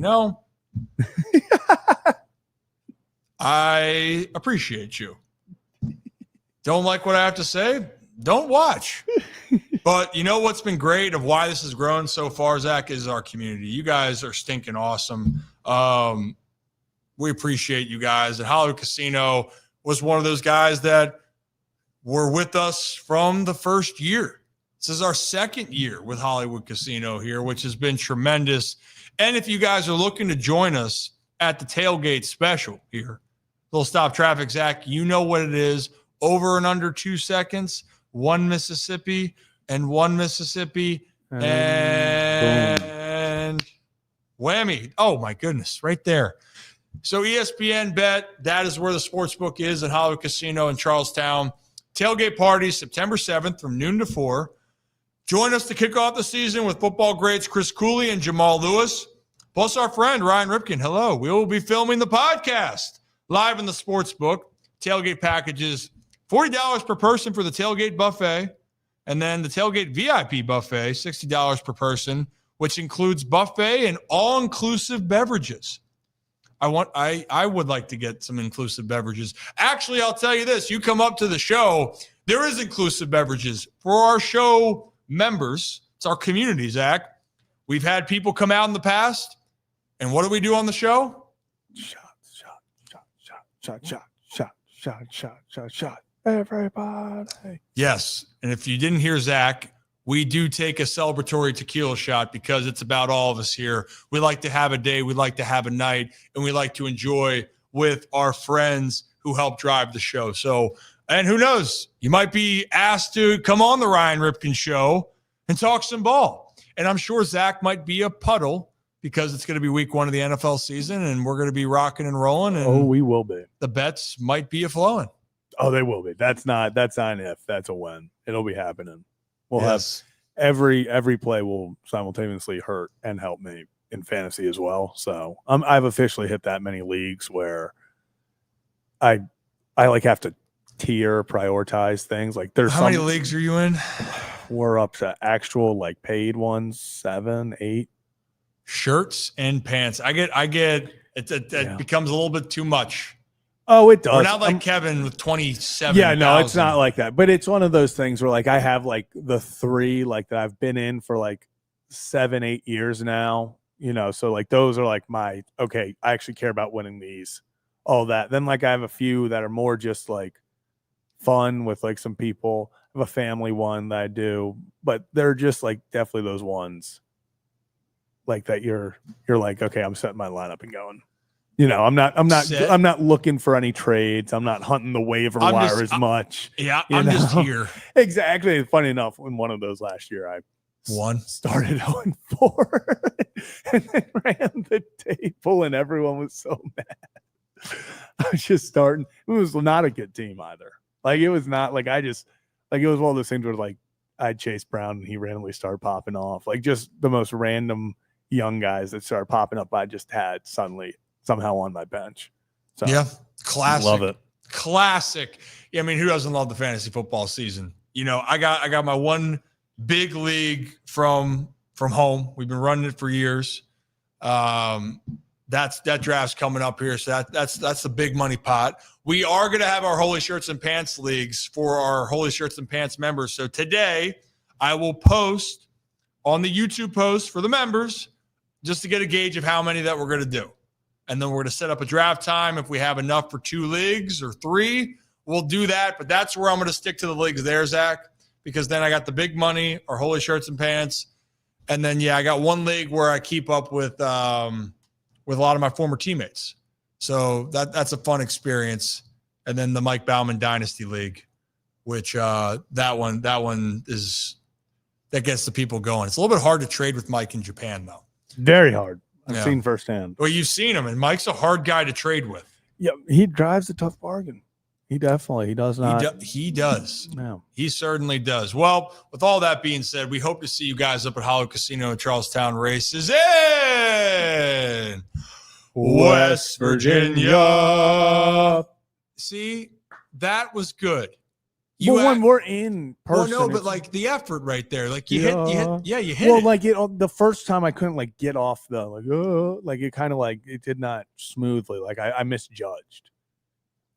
I appreciate you. Don't like what I have to say? Don't watch. But you know what's been great of why this has grown so far, Zach, is our community. You guys are stinking awesome. We appreciate you guys. And Hollywood Casino was one of those guys that were with us from the first year. This is our second year with Hollywood Casino here, which has been tremendous. And if you guys are looking to join us at the Tailgate special here, little stop traffic, Zach, you know what it is. Over and under 2 seconds, one Mississippi and one Mississippi and whammy. Oh, my goodness, right there. So ESPN Bet, that is where the sports book is at Hollywood Casino in Charlestown. Tailgate party September 7th from noon to 4. Join us to kick off the season with football greats Chris Cooley and Jamal Lewis, plus our friend Ryan Ripken. Hello. We will be filming the podcast live in the sports book. Tailgate packages, $40 per person for the Tailgate buffet, and then the Tailgate VIP buffet, $60 per person, which includes buffet and all-inclusive beverages. I would like to get some inclusive beverages. Actually, I'll tell you this. You come up to the show, there is inclusive beverages for our show members. It's our community, Zach. We've had people come out in the past, and what do we do on the show? Shot. Everybody. Yes. And if you didn't hear Zach, we do take a celebratory tequila shot because it's about all of us here. We like to have a day, we like to have a night, and we like to enjoy with our friends who help drive the show. So, and who knows, you might be asked to come on the Ryan Ripken show and talk some ball. And I'm sure Zach might be a puddle because it's going to be week 1 of the NFL season and we're going to be rocking and rolling. And we will be. The bets might be a-flowing. Oh, they will be. That's not an if, that's a when. It'll be happening. We'll have every play will simultaneously hurt and help me in fantasy as well. So I've officially hit that many leagues where I like have to prioritize things. Like there's how many leagues are you in? We're up to actual like paid ones, 7, 8 shirts and pants. I get it becomes a little bit too much. Oh, it does. We're not like Kevin with 27. Yeah, no, it's not like that. But it's one of those things where like I have like the 3 like that I've been in for like 7, 8 years now. So like those are like I actually care about winning these, all that. Then like I have a few that are more just like fun with like some people. I have a family one that I do, but they're just like definitely those ones like that you're like, okay, I'm setting my lineup and going. I'm not looking for any trades. I'm not hunting the waiver wire as much. Yeah, I'm just here. Exactly. Funny enough, in one of those last year, I started 0-4 and then ran the table, and everyone was so mad. I was just starting. It was not a good team either. Like it was not like it was one of those things where like had Chase Brown and he randomly started popping off. Like just the most random young guys that started popping up. I just had suddenly somehow on my bench. So yeah, classic. Love it. Classic. Yeah, I mean, who doesn't love the fantasy football season? You know, I got my one big league from home. We've been running it for years. That draft's coming up here, so that's the big money pot. We are going to have our Holy Shirts and Pants leagues for our Holy Shirts and Pants members. So today I will post on the YouTube post for the members just to get a gauge of how many that we're going to do. And then we're going to set up a draft time. If we have enough for 2 leagues or 3, we'll do that. But that's where I'm going to stick to the leagues there, Zach, because then I got the big money, our Holy Shirts and Pants. And then, I got one league where I keep up with a lot of my former teammates. So that's a fun experience. And then the Mike Bauman Dynasty League, which that one is that gets the people going. It's a little bit hard to trade with Mike in Japan, though. Very hard. I've seen firsthand. Well, you've seen him, and Mike's a hard guy to trade with. Yeah, he drives a tough bargain. He does not. He does. No. He certainly does. Well, with all that being said, we hope to see you guys up at Hollow Casino in Charlestown Races in West Virginia. See, that was good. When we're in person. Well, no, but like the effort right there, like you hit. Well, it. Like the first time I couldn't like get off the like it kind of like it did not smoothly. Like I misjudged.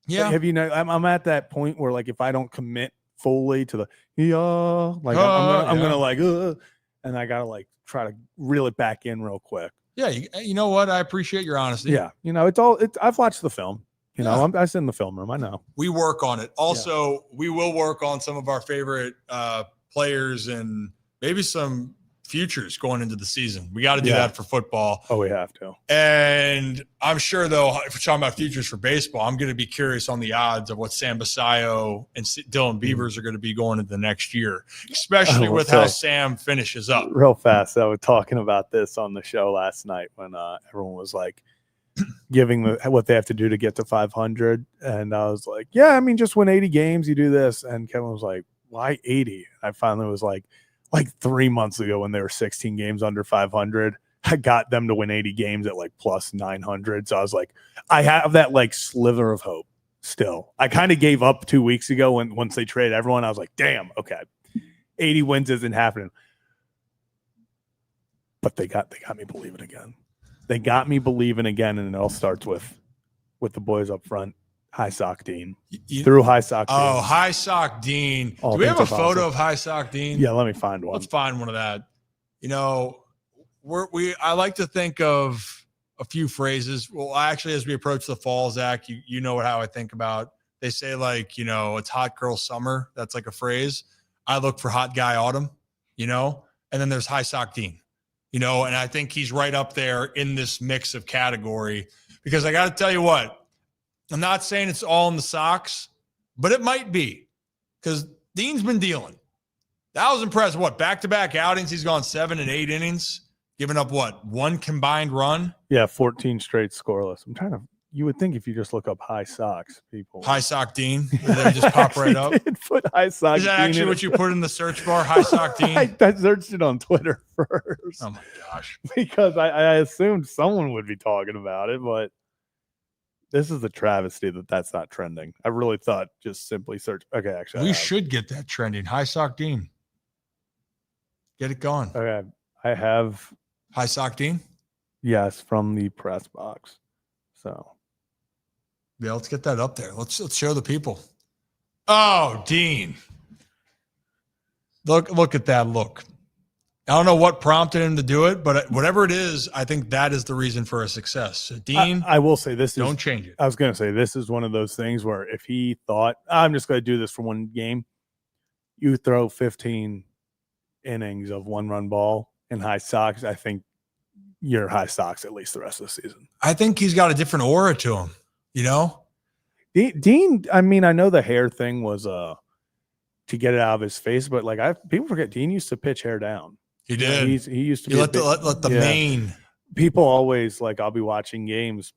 Yeah. Like, have you know? I'm at that point where like if I don't commit fully to the I'm gonna like and I gotta like try to reel it back in real quick. Yeah, you know what? I appreciate your honesty. Yeah, I've watched the film. I sit in the film room. I know. We work on it. Also, we will work on some of our favorite players and maybe some futures going into the season. We got to do that for football. Oh, we have to. And I'm sure, though, if we're talking about futures for baseball, I'm going to be curious on the odds of what Sam Basallo and Dylan Beavers are going to be going into the next year, especially with how Sam finishes up. Real fast, I was talking about this on the show last night when everyone was like, giving what they have to do to get to 500, and I was like, yeah, I mean, just win 80 games, you do this. And Kevin was like, why 80? I finally was like 3 months ago when they were 16 games under 500, I got them to win 80 games at like plus 900. So I was like, I have that like sliver of hope still. I kind of gave up 2 weeks ago once they traded everyone. I was like, damn, okay, 80 wins isn't happening. But they got me believing again. They got me believing again, and it all starts with the boys up front. High Sock Dean. Through High Sock Dean. Oh, High Sock Dean. Do we have a photo of High Sock Dean? Yeah, let me find one. Let's find one of that. I like to think of a few phrases. Well, actually, as we approach the fall, Zach, you know how I think about. They say like, it's hot girl summer. That's like a phrase. I look for hot guy autumn, and then there's High Sock Dean. And I think he's right up there in this mix of category because I got to tell you what, I'm not saying it's all in the socks, but it might be because Dean's been dealing. I was impressed. Back-to-back outings, he's gone 7 and 8 innings, giving up one combined run? Yeah, 14 straight scoreless. You would think if you just look up High Socks, people. High Sock Dean, they just pop right up. Put High Sock Is that Dean actually what you put in the search bar? High Sock Dean? I searched it on Twitter first. Oh my gosh! Because I assumed someone would be talking about it, but this is a travesty that's not trending. I really thought just simply search. Okay, actually, we should get that trending. High Sock Dean, get it going. Okay, I have High Sock Dean. Yes, from the press box. So. Yeah, let's get that up there. Let's show the people. Oh, Dean. Look at that look. I don't know what prompted him to do it, but whatever it is, I think that is the reason for a success. So Dean, I will say this don't change it. I was going to say this is one of those things where if he thought, I'm just going to do this for one game, you throw 15 innings of one-run ball in High Sox, I think you're High Sox at least the rest of the season. I think he's got a different aura to him. Dean, I mean, I know the hair thing was to get it out of his face, but like people forget Dean used to pitch hair down. He did. He used to let the mane. People always like I'll be watching games,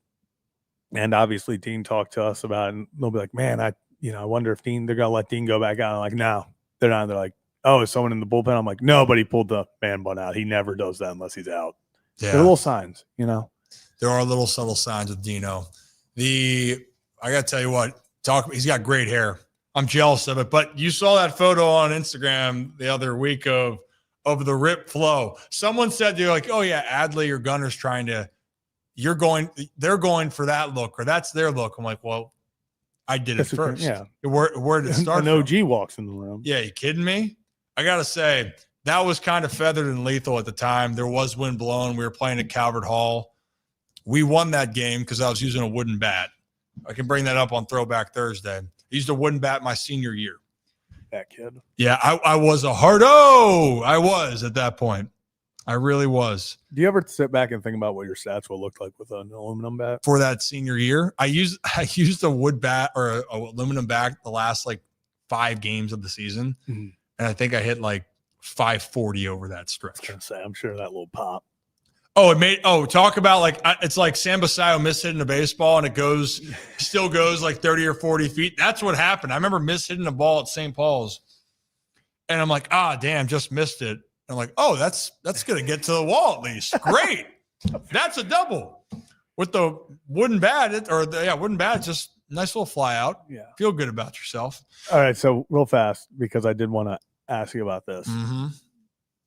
and obviously Dean talked to us about it, and they'll be like, "Man, I wonder if they're gonna let Dean go back out." I'm like, no, they're not. They're like, oh, is someone in the bullpen? I'm like, no, but he pulled the man bun out. He never does that unless he's out. Yeah. They're little signs, you know. There are little subtle signs with Dino. I got to tell you what, he's got great hair. I'm jealous of it. But you saw that photo on Instagram the other week of the rip flow. Someone said, they're like, oh, yeah, Adley or Gunner's they're going for that look, or that's their look. I'm like, well, I did it first. Yeah. Where did it start? An OG walks in the room. Yeah, you kidding me? I got to say, that was kind of feathered and lethal at the time. There was wind blowing. We were playing at Calvert Hall. We won that game because I was using a wooden bat. I can bring that up on Throwback Thursday. I used a wooden bat my senior year. That kid. Yeah, I was a hardo. I was at that point. I really was. Do you ever sit back and think about what your stats will look like with an aluminum bat? For that senior year, I used a wood bat or a aluminum bat the last like 5 games of the season. Mm-hmm. And I think I hit like 540 over that stretch. I was gonna say, I'm sure that little pop. Talk about like, it's like Sam Basallo mishitting a baseball and it still goes like 30 or 40 feet. That's what happened. I remember mishitting a ball at St. Paul's and I'm like, damn, just missed it. I'm like, oh, that's going to get to the wall at least. Great. That's a double with the wooden bat wooden bat. Just nice little fly out. Yeah. Feel good about yourself. All right. So real fast, because I did want to ask you about this. Mm-hmm.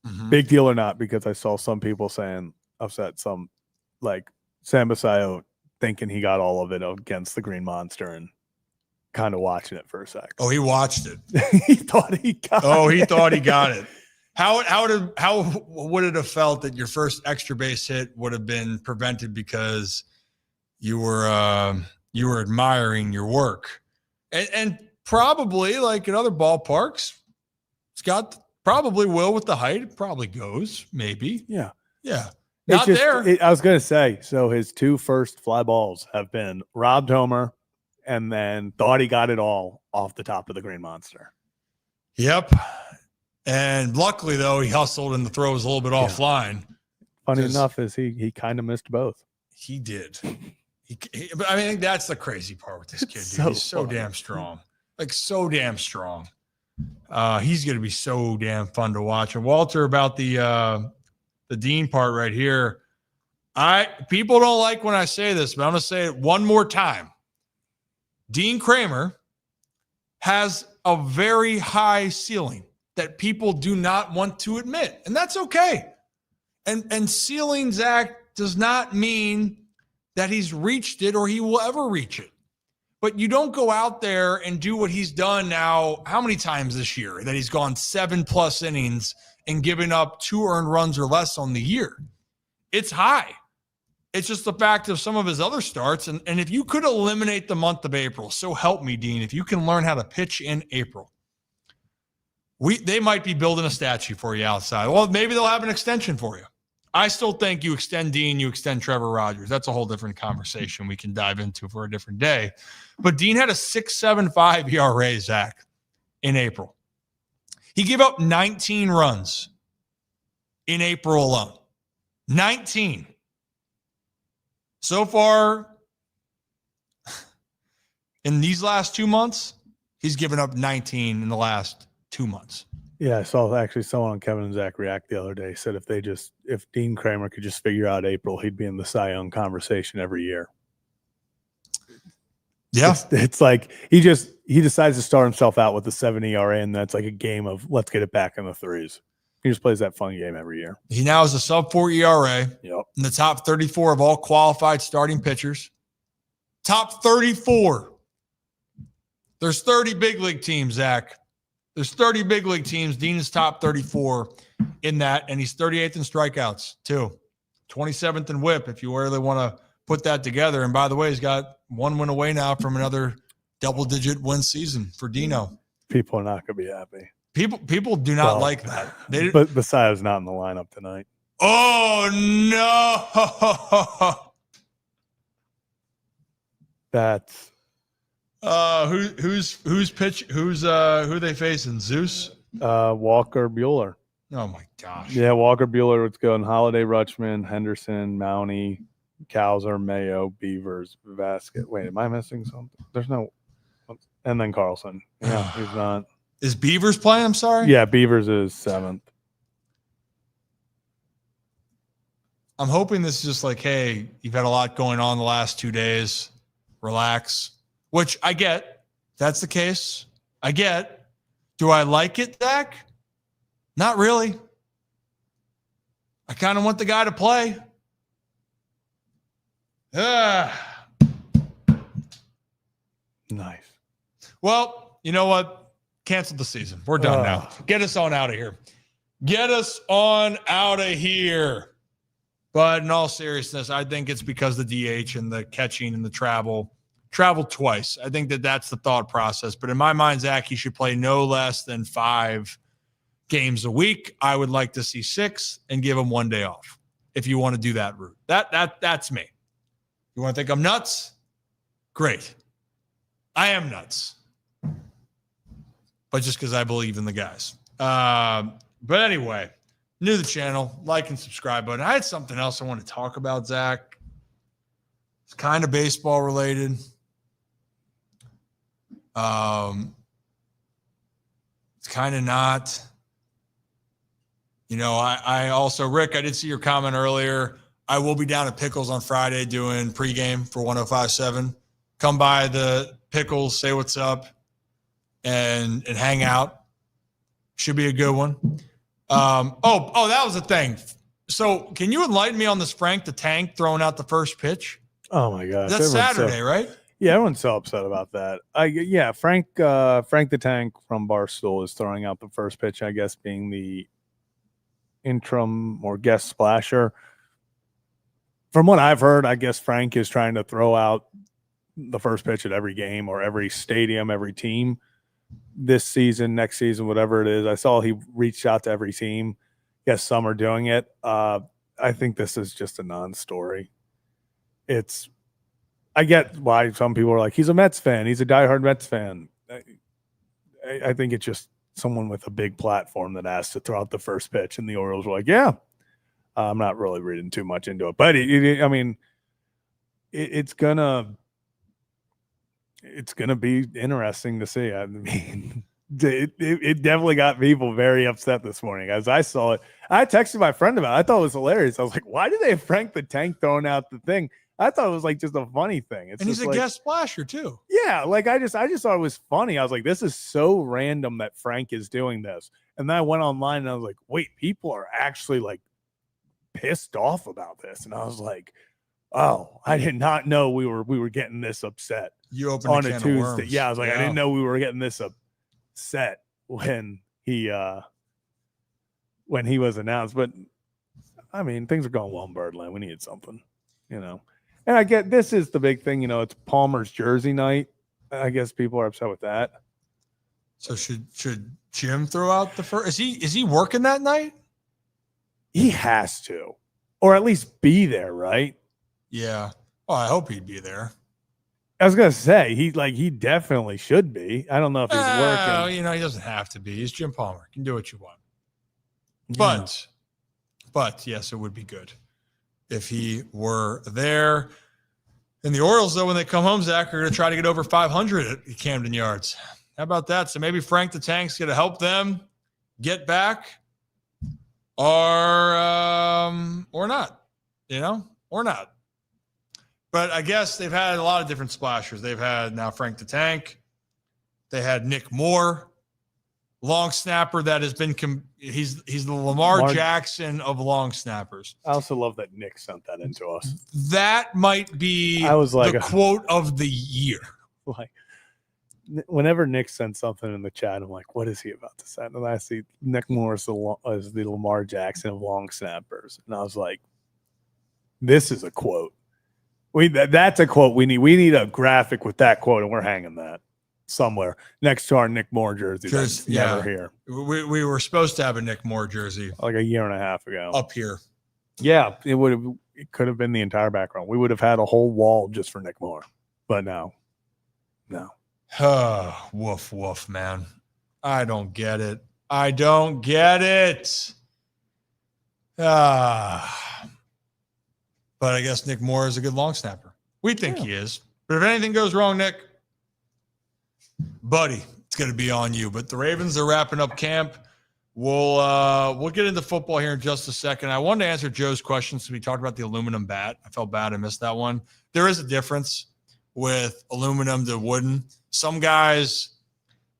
Mm-hmm. Big deal or not, because I saw some people saying upset, some like Sam Basallo thinking he got all of it against the Green Monster and kind of watching it for a sec. Oh, he watched it. He thought he got it. He thought he got it. How would it have felt that your first extra base hit would have been prevented because you were admiring your work, and probably like in other ballparks, Scott probably will with the height. It probably goes maybe. Yeah. Not there. I was gonna say. So his 2 first fly balls have been robbed homer, and then thought he got it all off the top of the Green Monster. Yep. And luckily, though, he hustled and the throw was a little bit offline. Funny enough is he kind of missed both. He did. But I mean, I think that's the crazy part with this kid, dude. He's so damn strong. Like, so damn strong. He's going to be so damn fun to watch. And Walter, about the Dean part right here, people don't like when I say this, but I'm going to say it one more time. Dean Kramer has a very high ceiling that people do not want to admit. And that's okay. And ceiling, Zach, does not mean that he's reached it or he will ever reach it. But you don't go out there and do what he's done now, how many times this year, that he's gone 7+ innings and given up 2 earned runs or less on the year. It's high. It's just the fact of some of his other starts. And if you could eliminate the month of April, so help me, Dean, if you can learn how to pitch in April, they might be building a statue for you outside. Well, maybe they'll have an extension for you. I still think you extend Dean, you extend Trevor Rogers. That's a whole different conversation we can dive into for a different day. But Dean had a 6.75 ERA, Zach, in April. He gave up 19 runs in April alone. 19. So far, in these last 2 months, he's given up 19 in the last 2 months. Yeah, I saw actually someone on Kevin and Zach React the other day said if Dean Kramer could just figure out April, he'd be in the Cy Young conversation every year. Yeah. It's like he decides to start himself out with a 7 ERA, and that's like a game of let's get it back in the threes. He just plays that fun game every year. He now has a sub-4 ERA. Yep. In the top 34 of all qualified starting pitchers. Top 34. There's 30 big league teams, Zach. There's 30 big league teams. Dean is top 34 in that, and he's 38th in strikeouts, too. 27th in whip, if you really want to put that together. And by the way, he's got 1 win away now from another double-digit win season for Dino. People are not going to be happy. People do not like that. But Basallo's not in the lineup tonight. Oh, no. That's who they facing? Zeus? Walker Bueller. Oh my gosh. Yeah, Walker Bueller would go in Holiday, Rutschman, Henderson, Mountie, Cowser, Mayo, Beavers, Vasquez. Wait, am I missing something? There's no, and then Carlson. Yeah, he's not. Is Beavers playing? I'm sorry. Yeah, Beavers is 7th. I'm hoping this is just like, hey, you've had a lot going on the last 2 days. Relax, which I get. That's the case. I get. Do I like it, Zach? Not really. I kind of want the guy to play. Nice. Well, you know what? Cancel the season. We're done now. Get us on out of here. Get us on out of here. But in all seriousness, I think it's because the DH and the catching and the travel twice. I think that's the thought process. But in my mind, Zach, he should play no less than 5 games a week. I would like to see 6 and give him 1 day off if you want to do that route. That's me. You want to think I'm nuts? Great. I am nuts. But just because I believe in the guys. But anyway, new to the channel, like and subscribe button. I had something else I want to talk about, Zach. It's kind of baseball related. It's kind of not. You know, I also, Rick, I did see your comment earlier. I will be down at Pickles on Friday doing pregame for 105.7. Come by the Pickles, say what's up, and hang out. Should be a good one. That was the thing. So can you enlighten me on this Frank the Tank throwing out the first pitch? Oh my gosh. That's Saturday, right? Yeah, everyone's so upset about that. Frank the Tank from Barstool is throwing out the first pitch, I guess, being the interim or guest splasher. From what I've heard, I guess Frank is trying to throw out the first pitch at every game or every stadium, every team this season, next season, whatever it is. I saw he reached out to every team. Yes, some are doing it. I think this is just a non-story. I get why some people are like, he's a Mets fan. He's a diehard Mets fan. I think it's just someone with a big platform that asked to throw out the first pitch, and the Orioles were like, yeah. I'm not really reading too much into it, but it's gonna be interesting to see. I mean, it definitely got people very upset this morning. As I saw it, I texted my friend about it. I thought it was hilarious. I was like, why do they have Frank the Tank throwing out the thing? I thought it was like just a funny thing. And he's a guest splasher too. Yeah, like I just thought it was funny. I was like, this is so random that Frank is doing this. And then I went online and I was like, wait, people are actually like pissed off about this. And I was like, oh, I did not know we were getting this upset. You opened on a a can Tuesday. of worms. Yeah, I was like, I didn't know we were getting this upset when he was announced. But I mean, things are going well in Birdland. We needed something, you know. And I get this is the big thing, you know, it's Palmer's jersey night. I guess people are upset with that. So should Jim throw out the first? Is he working that night? He has to, or at least be there, right? Yeah. Well, I hope he'd be there. I was gonna say he definitely should be. I don't know if he's working. You know, he doesn't have to be. He's Jim Palmer. You can do what you want. Yeah. But yes, it would be good if he were there. And the Orioles, though, when they come home, Zach, are going to try to get over 500 at Camden Yards. How about that? So maybe Frank the Tank's going to help them get back, or not, you know, or not. But I guess they've had a lot of different splashers. They've had now Frank the Tank. They had Nick Moore, long snapper that has been he's the Lamar Jackson of long snappers. I also love that Nick sent that into us. That might be the quote of the year. Like, whenever Nick sends something in the chat, I'm like, what is he about to send? And I see Nick Moore is the Lamar Jackson of long snappers. And I was like, this is a quote. That's a quote we need. We need a graphic with that quote, and we're hanging that somewhere next to our Nick Moore jersey. That's never here. We were supposed to have a Nick Moore jersey like a year and a half ago up here. Yeah, it could have been the entire background. We would have had a whole wall just for Nick Moore, but no. Woof, woof, man. I don't get it. But I guess Nick Moore is a good long snapper. We think he is. But if anything goes wrong, Nick, buddy, it's it's going to be on you. But the Ravens are wrapping up camp. We'll get into football here in just a second. I wanted to answer Joe's question since we talked about the aluminum bat. I felt bad I missed that one. There is a difference with aluminum to wooden. Some guys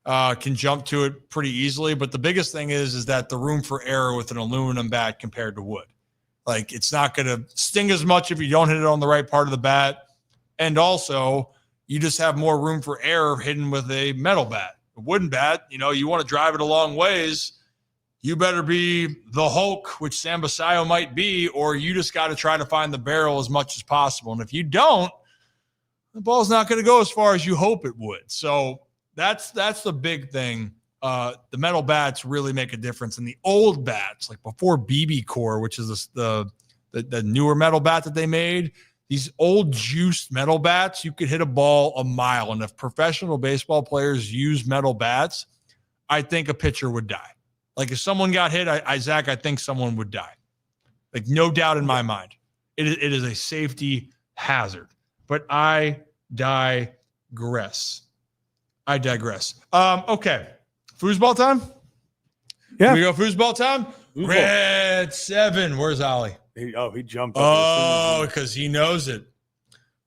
can jump to it pretty easily, but the biggest thing is that the room for error with an aluminum bat compared to wood. Like, it's not going to sting as much if you don't hit it on the right part of the bat. And also, you just have more room for error hidden with a metal bat. A wooden bat, you want to drive it a long ways. You better be the Hulk, which Sam Basallo might be, or you just got to try to find the barrel as much as possible. And if you don't, the ball's not going to go as far as you hope it would. So that's the big thing. The metal bats really make a difference. And the old bats, like before BB Core, which is the newer metal bat that they made, these old juiced metal bats, you could hit a ball a mile. And if professional baseball players use metal bats, I think a pitcher would die. Like, if someone got hit, Zach, I think someone would die. Like, no doubt in my mind. It is a safety hazard. But I digress. Okay. Foosball time? Yeah. Can we go foosball time? Foosball. Red 7. Where's Ollie? He jumped up. Oh, because he knows it.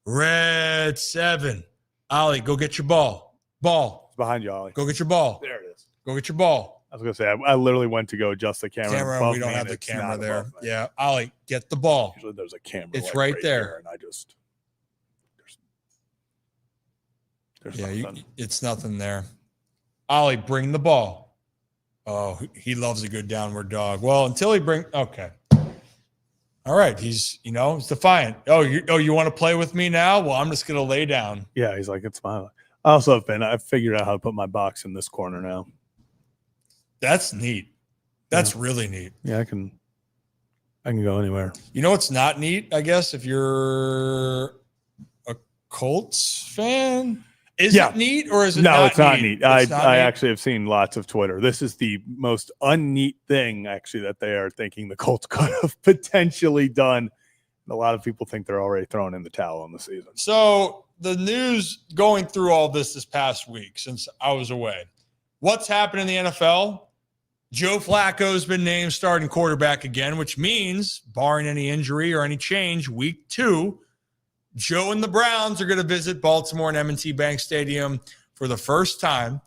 Red 7. Ollie, go get your ball. It's behind you, Ollie. Go get your ball. There it is. Go get your ball. I was going to say, I literally went to go adjust the camera. We don't have the camera there. Yeah. Ollie, get the ball. Usually there's a camera. It's right there. And I just, there's nothing. It's nothing there. Ollie, bring the ball. Oh, he loves a good downward dog. Well, until he okay. All right. He's defiant. You want to play with me now? Well, I'm just going to lay down. Yeah. He's like, it's my, I've figured out how to put my box in this corner now. That's neat. That's really neat. Yeah, I can go anywhere. You know what's not neat, I guess, if you're a Colts fan? Is it neat or is it not neat? No, it's not neat. I neat? actually have seen lots of Twitter. This is the most unneat thing, actually, that they are thinking the Colts could have potentially done. And a lot of people think they're already throwing in the towel on the season. So the news going through all this past week since I was away, what's happened in the NFL? Joe Flacco's been named starting quarterback again, which means, barring any injury or any change, week 2, Joe and the Browns are going to visit Baltimore and M&T Bank Stadium for the first time.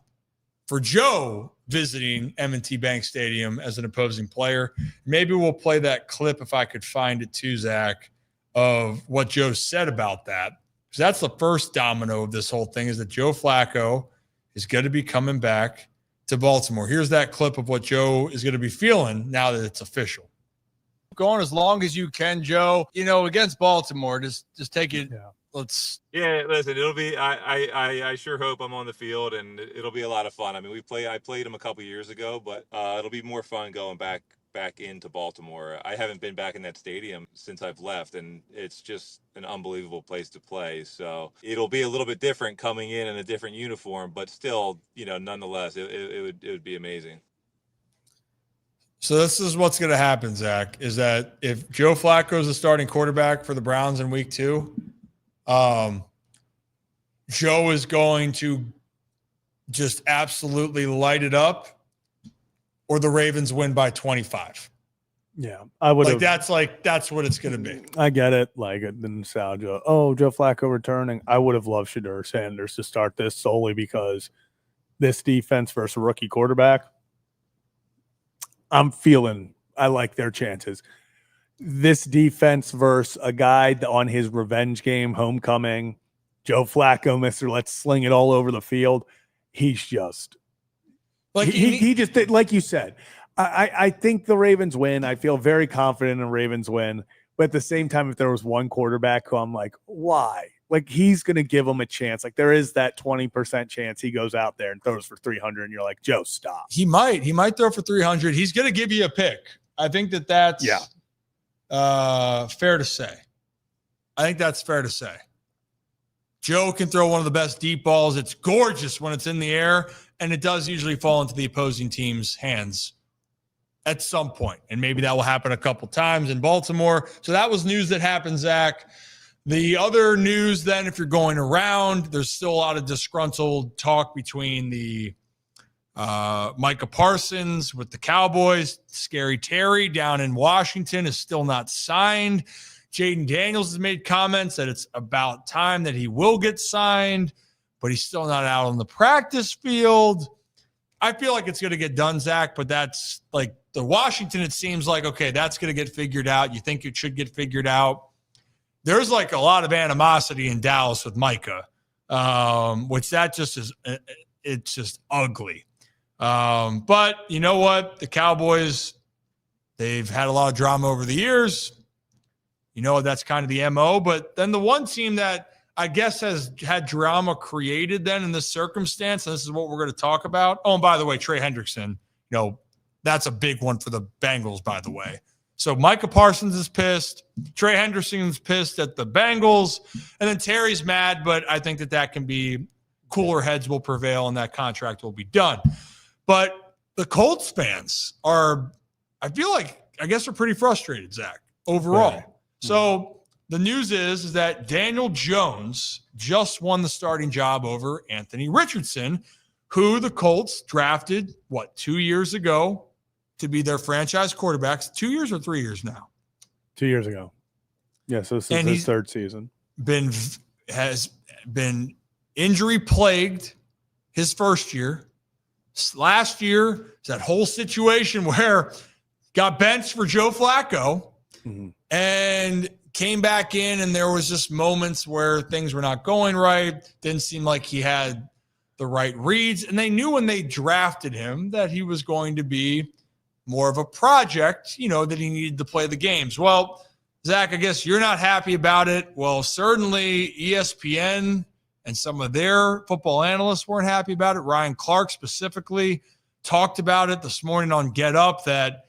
For Joe visiting M&T Bank Stadium as an opposing player, maybe we'll play that clip if I could find it too, Zach, of what Joe said about that. Because that's the first domino of this whole thing, is that Joe Flacco is going to be coming back to Baltimore. Here's that clip of what Joe is going to be feeling now that it's official. Go on as long as you can, Joe. Against Baltimore, just take it. Yeah. Listen, it'll be. I sure hope I'm on the field, and it'll be a lot of fun. I mean, I played them a couple years ago, but it'll be more fun going back into Baltimore. I haven't been back in that stadium since I've left, and it's just an unbelievable place to play. So it'll be a little bit different coming in a different uniform, but still, nonetheless, it would be amazing. So this is what's going to happen, Zach, is that if Joe Flacco is the starting quarterback for the Browns in week 2, Joe is going to just absolutely light it up, or the Ravens win by 25. Yeah, I would have. That's what it's going to be. I get it. Like, the nostalgia. Oh, Joe Flacco returning. I would have loved Shedeur Sanders to start this solely because this defense versus a rookie quarterback, I like their chances. This defense versus a guy on his revenge game, homecoming, Joe Flacco, Mr. Let's sling it all over the field. He's just he just did, like you said. I think the Ravens win. I feel very confident in Ravens win. But at the same time, if there was one quarterback who I'm like, why? Like, he's going to give him a chance. Like, there is that 20% chance he goes out there and throws for 300, and you're like, Joe, stop. He might throw for 300. He's going to give you a pick. I think that's fair to say. I think that's fair to say. Joe can throw one of the best deep balls. It's gorgeous when it's in the air, and it does usually fall into the opposing team's hands at some point. And maybe that will happen a couple times in Baltimore. So that was news that happened, Zach. The other news then, if you're going around, there's still a lot of disgruntled talk between the Micah Parsons with the Cowboys. Scary Terry down in Washington is still not signed. Jaden Daniels has made comments that it's about time that he will get signed, but he's still not out on the practice field. I feel like it's going to get done, Zach, but that's like the Washington, it seems like, okay, that's going to get figured out. You think it should get figured out. There's like a lot of animosity in Dallas with Micah, which that just is, it's just ugly. But you know what? The Cowboys, they've had a lot of drama over the years. You know, that's kind of the MO. But then the one team that I guess has had drama created then in this circumstance, and this is what we're going to talk about. Oh, and by the way, Trey Hendrickson, you know, that's a big one for the Bengals, by the way. So Micah Parsons is pissed. Trey Hendrickson's pissed at the Bengals. And then Terry's mad, but I think that can be cooler heads will prevail and that contract will be done. But the Colts fans are, I feel like, I guess they're pretty frustrated, Zach, overall. Right. So the news is that Daniel Jones just won the starting job over Anthony Richardson, who the Colts drafted, 2 years ago to be their franchise quarterbacks. 2 years or 3 years now? 2 years ago. Yeah, so this is his third season. Has been injury plagued his first year. Last year, that whole situation where got benched for Joe Flacco and came back in, and there was just moments where things were not going right. Didn't seem like he had the right reads. And they knew when they drafted him that he was going to be more of a project, you know, that he needed to play the games. Well, Zach, I guess you're not happy about it. Well, certainly ESPN and some of their football analysts weren't happy about it. Ryan Clark specifically talked about it this morning on Get Up that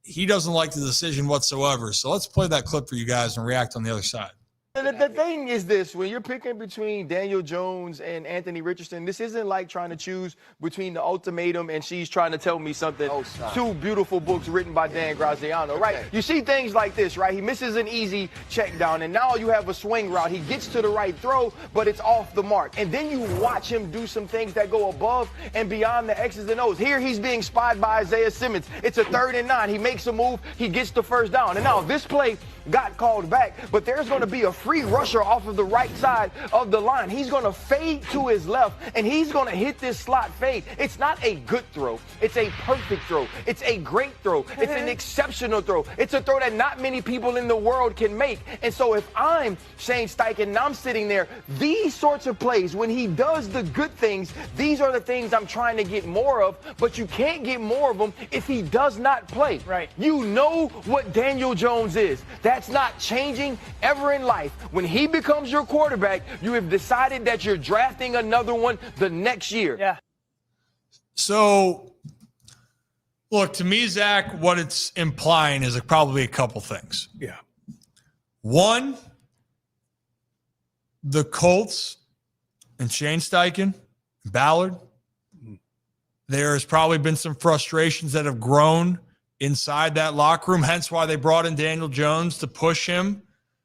he doesn't like the decision whatsoever. So let's play that clip for you guys and react on the other side. The thing is this, when you're picking between Daniel Jones and Anthony Richardson, this isn't like trying to choose between The Ultimatum and She's Trying to Tell Me Something. Two beautiful books written by Dan Graziano, right? Okay. You see things like this, right? He misses an easy check down, and now you have a swing route. He gets to the right throw, but it's off the mark. And then you watch him do some things that go above and beyond the X's and O's. Here he's being spied by Isaiah Simmons. It's a 3rd and 9. He makes a move. He gets the first down. And now this play got called back, but there's going to be a free rusher off of the right side of the line. He's going to fade to his left, and he's going to hit this slot fade. It's not a good throw. It's a perfect throw. It's a great throw. It's an exceptional throw. It's a throw that not many people in the world can make. And so if I'm Shane Steichen and I'm sitting there, these sorts of plays, when he does the good things, these are the things I'm trying to get more of, but you can't get more of them if he does not play. Right. You know what Daniel Jones is. That's not changing ever in life. When he becomes your quarterback, you have decided that you're drafting another one the next year. Yeah. So, look, to me, Zach, what it's implying is probably a couple things. Yeah. One, the Colts and Shane Steichen, Ballard, there's probably been some frustrations that have grown inside that locker room, hence why they brought in Daniel Jones to push him,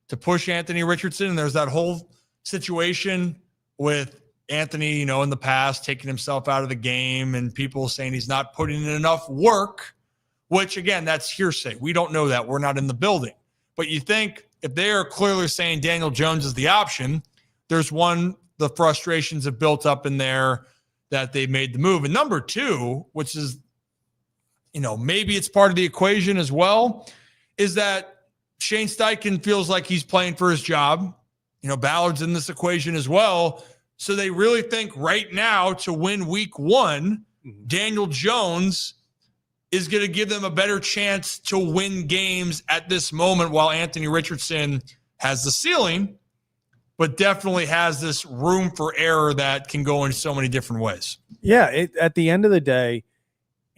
to push Anthony Richardson. And there's that whole situation with Anthony, you know, in the past, taking himself out of the game and people saying he's not putting in enough work, which, again, that's hearsay. We don't know that. We're not in the building. But you think if they are clearly saying Daniel Jones is the option, there's one, the frustrations have built up in there that they made the move. And number two, which is, you know, maybe it's part of the equation as well, is that Shane Steichen feels like he's playing for his job. You know, Ballard's in this equation as well. So they really think right now to win week one, Daniel Jones is going to give them a better chance to win games at this moment, while Anthony Richardson has the ceiling, but definitely has this room for error that can go in so many different ways. Yeah, at the end of the day,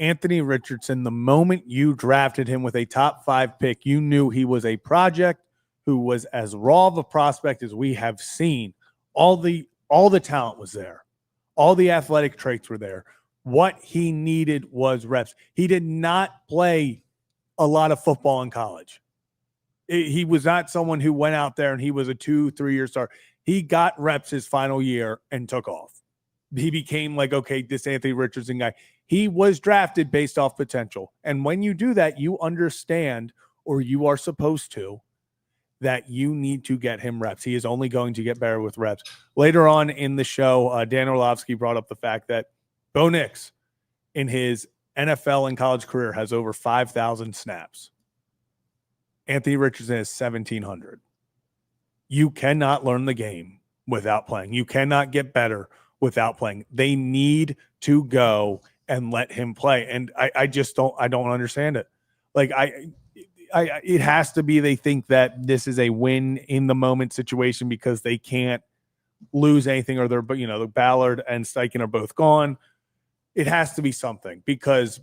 Anthony Richardson, the moment you drafted him with a top 5 pick, you knew he was a project who was as raw of a prospect as we have seen. All the talent was there. All the athletic traits were there. What he needed was reps. He did not play a lot of football in college. He was not someone who went out there and he was a 2-3 year star. He got reps his final year and took off. he became like, okay, this Anthony Richardson guy. He was drafted based off potential. And when you do that, you understand, or you are supposed to, that you need to get him reps. He is only going to get better with reps. Later on in the show, Dan Orlovsky brought up the fact that Bo Nix, in his NFL and college career, has over 5,000 snaps. Anthony Richardson is 1,700. You cannot learn the game without playing. You cannot get better without playing. They need to go and let him play. And I don't understand it. Like it has to be, they think that this is a win in the moment situation because they can't lose anything, or the Ballard and Steichen are both gone. It has to be something, because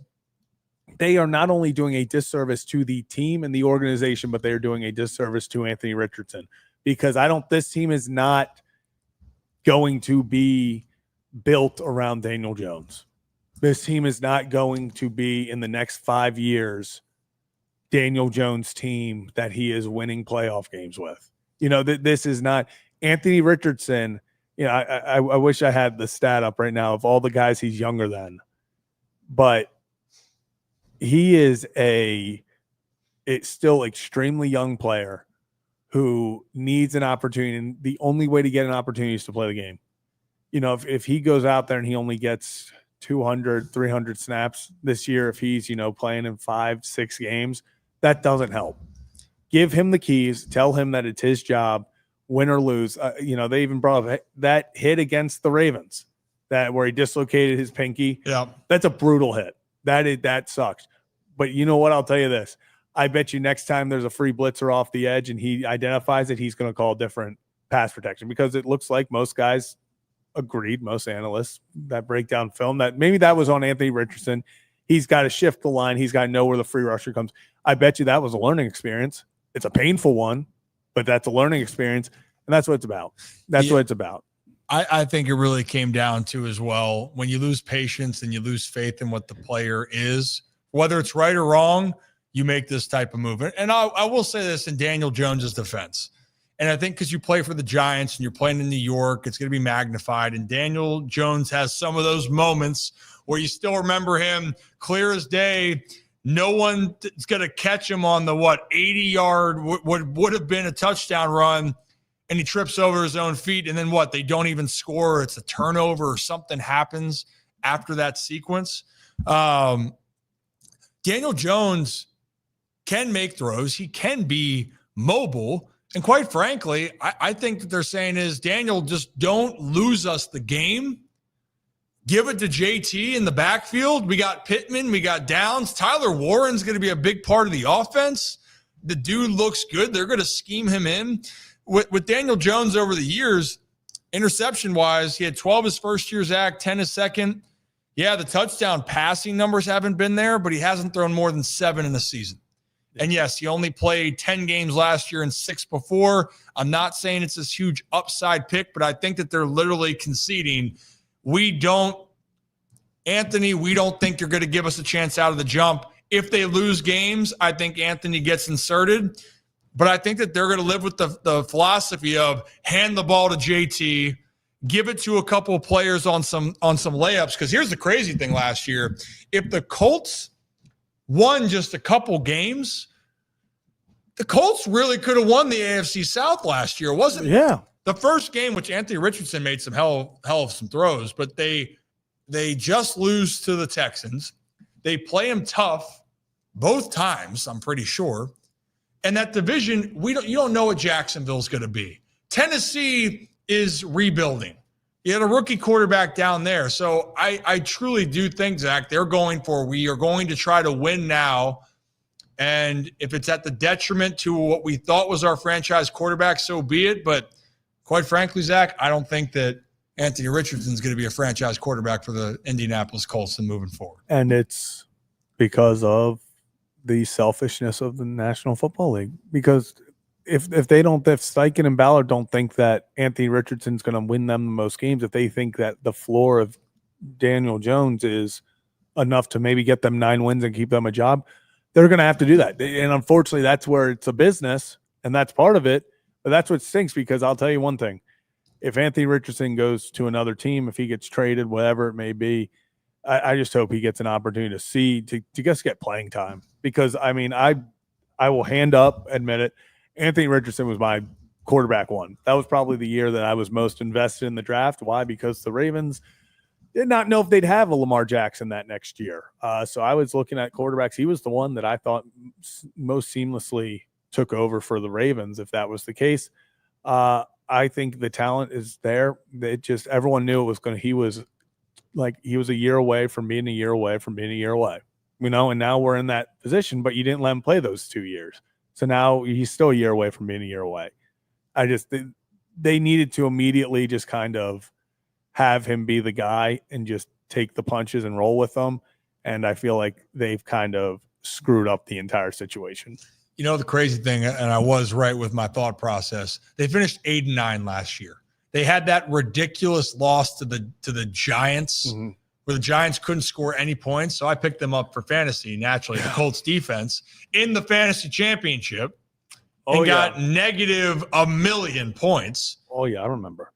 they are not only doing a disservice to the team and the organization, but they are doing a disservice to Anthony Richardson, because this team is not going to be built around Daniel Jones. This team is not going to be, in the next 5 years, Daniel Jones' team that he is winning playoff games with. This is not Anthony Richardson. I wish I had the stat up right now of all the guys he's younger than, but he is it's still extremely young player who needs an opportunity. And the only way to get an opportunity is to play the game. If he goes out there and he only gets 200, 300 snaps this year, if he's, playing in 5-6 games, that doesn't help. Give him the keys, tell him that it's his job, win or lose. They even brought up that hit against the Ravens, where he dislocated his pinky. Yeah. That's a brutal hit. That sucks. But you know what? I'll tell you this. I bet you next time there's a free blitzer off the edge and he identifies it, he's going to call different pass protection, because it looks like most guys agreed, most analysts that break down film, that maybe that was on Anthony Richardson. He's got to shift the line. He's got to know where the free rusher comes. I bet you that was a learning experience. It's a painful one, but that's a learning experience. And that's what it's about. That's what it's about. I think it really came down to, as well, when you lose patience and you lose faith in what the player is, whether it's right or wrong, you make this type of move. And I will say this in Daniel Jones's defense. And I think because you play for the Giants and you're playing in New York, it's going to be magnified. And Daniel Jones has some of those moments where you still remember him clear as day. No one is going to catch him on the 80-yard would have been a touchdown run, and he trips over his own feet. And then they don't even score. It's a turnover or something happens after that sequence. Daniel Jones can make throws. He can be mobile. And quite frankly, I think that they're saying is, Daniel, just don't lose us the game. Give it to JT in the backfield. We got Pittman. We got Downs. Tyler Warren's going to be a big part of the offense. The dude looks good. They're going to scheme him in. With Daniel Jones over the years, interception-wise, he had 12 his first year, Zach, 10 his second. Yeah, the touchdown passing numbers haven't been there, but he hasn't thrown more than 7 in a season. And yes, he only played 10 games last year and 6 before. I'm not saying it's this huge upside pick, but I think that they're literally conceding, we don't think you're going to give us a chance out of the jump. If they lose games, I think Anthony gets inserted. But I think that they're going to live with the philosophy of hand the ball to JT, give it to a couple of players on some layups. Because here's the crazy thing last year. If the Colts won just a couple games, the Colts really could have won the AFC South last year, wasn't it? Yeah. The first game, which Anthony Richardson made some hell of some throws, but they just lose to the Texans. They play them tough both times, I'm pretty sure. And that division, you don't know what Jacksonville's going to be. Tennessee is rebuilding. You had a rookie quarterback down there. So I truly do think, Zach, we are going to try to win now. And if it's at the detriment to what we thought was our franchise quarterback, so be it. But quite frankly, Zach, I don't think that Anthony Richardson is going to be a franchise quarterback for the Indianapolis Colts and moving forward. And it's because of the selfishness of the National Football League. Because if Steichen and Ballard don't think that Anthony Richardson's going to win them the most games, if they think that the floor of Daniel Jones is enough to maybe get them 9 wins and keep them a job, they're going to have to do that. And unfortunately, that's where it's a business, and that's part of it. But that's what stinks, because I'll tell you one thing. if Anthony Richardson goes to another team, if he gets traded, whatever it may be, I just hope he gets an opportunity to just get playing time. Because, I mean, I will hand up, admit it, Anthony Richardson was my quarterback one. That was probably the year that I was most invested in the draft. Why? Because the Ravens did not know if they'd have a Lamar Jackson that next year. So I was looking at quarterbacks. He was the one that I thought most seamlessly took over for the Ravens, if that was the case. I think the talent is there. It just, everyone knew it was going to, he was a year away from being a year away from being a year away, and now we're in that position, but you didn't let him play those 2 years. So now he's still a year away from being a year away. They needed to immediately just kind of have him be the guy and just take the punches and roll with them. And I feel like they've kind of screwed up the entire situation. The crazy thing, and I was right with my thought process, they finished 8-9 last year. They had that ridiculous loss to the Giants, where the Giants couldn't score any points. So I picked them up for fantasy, naturally, the Colts defense in the fantasy championship, and got negative 1,000,000 points. Oh, yeah, I remember.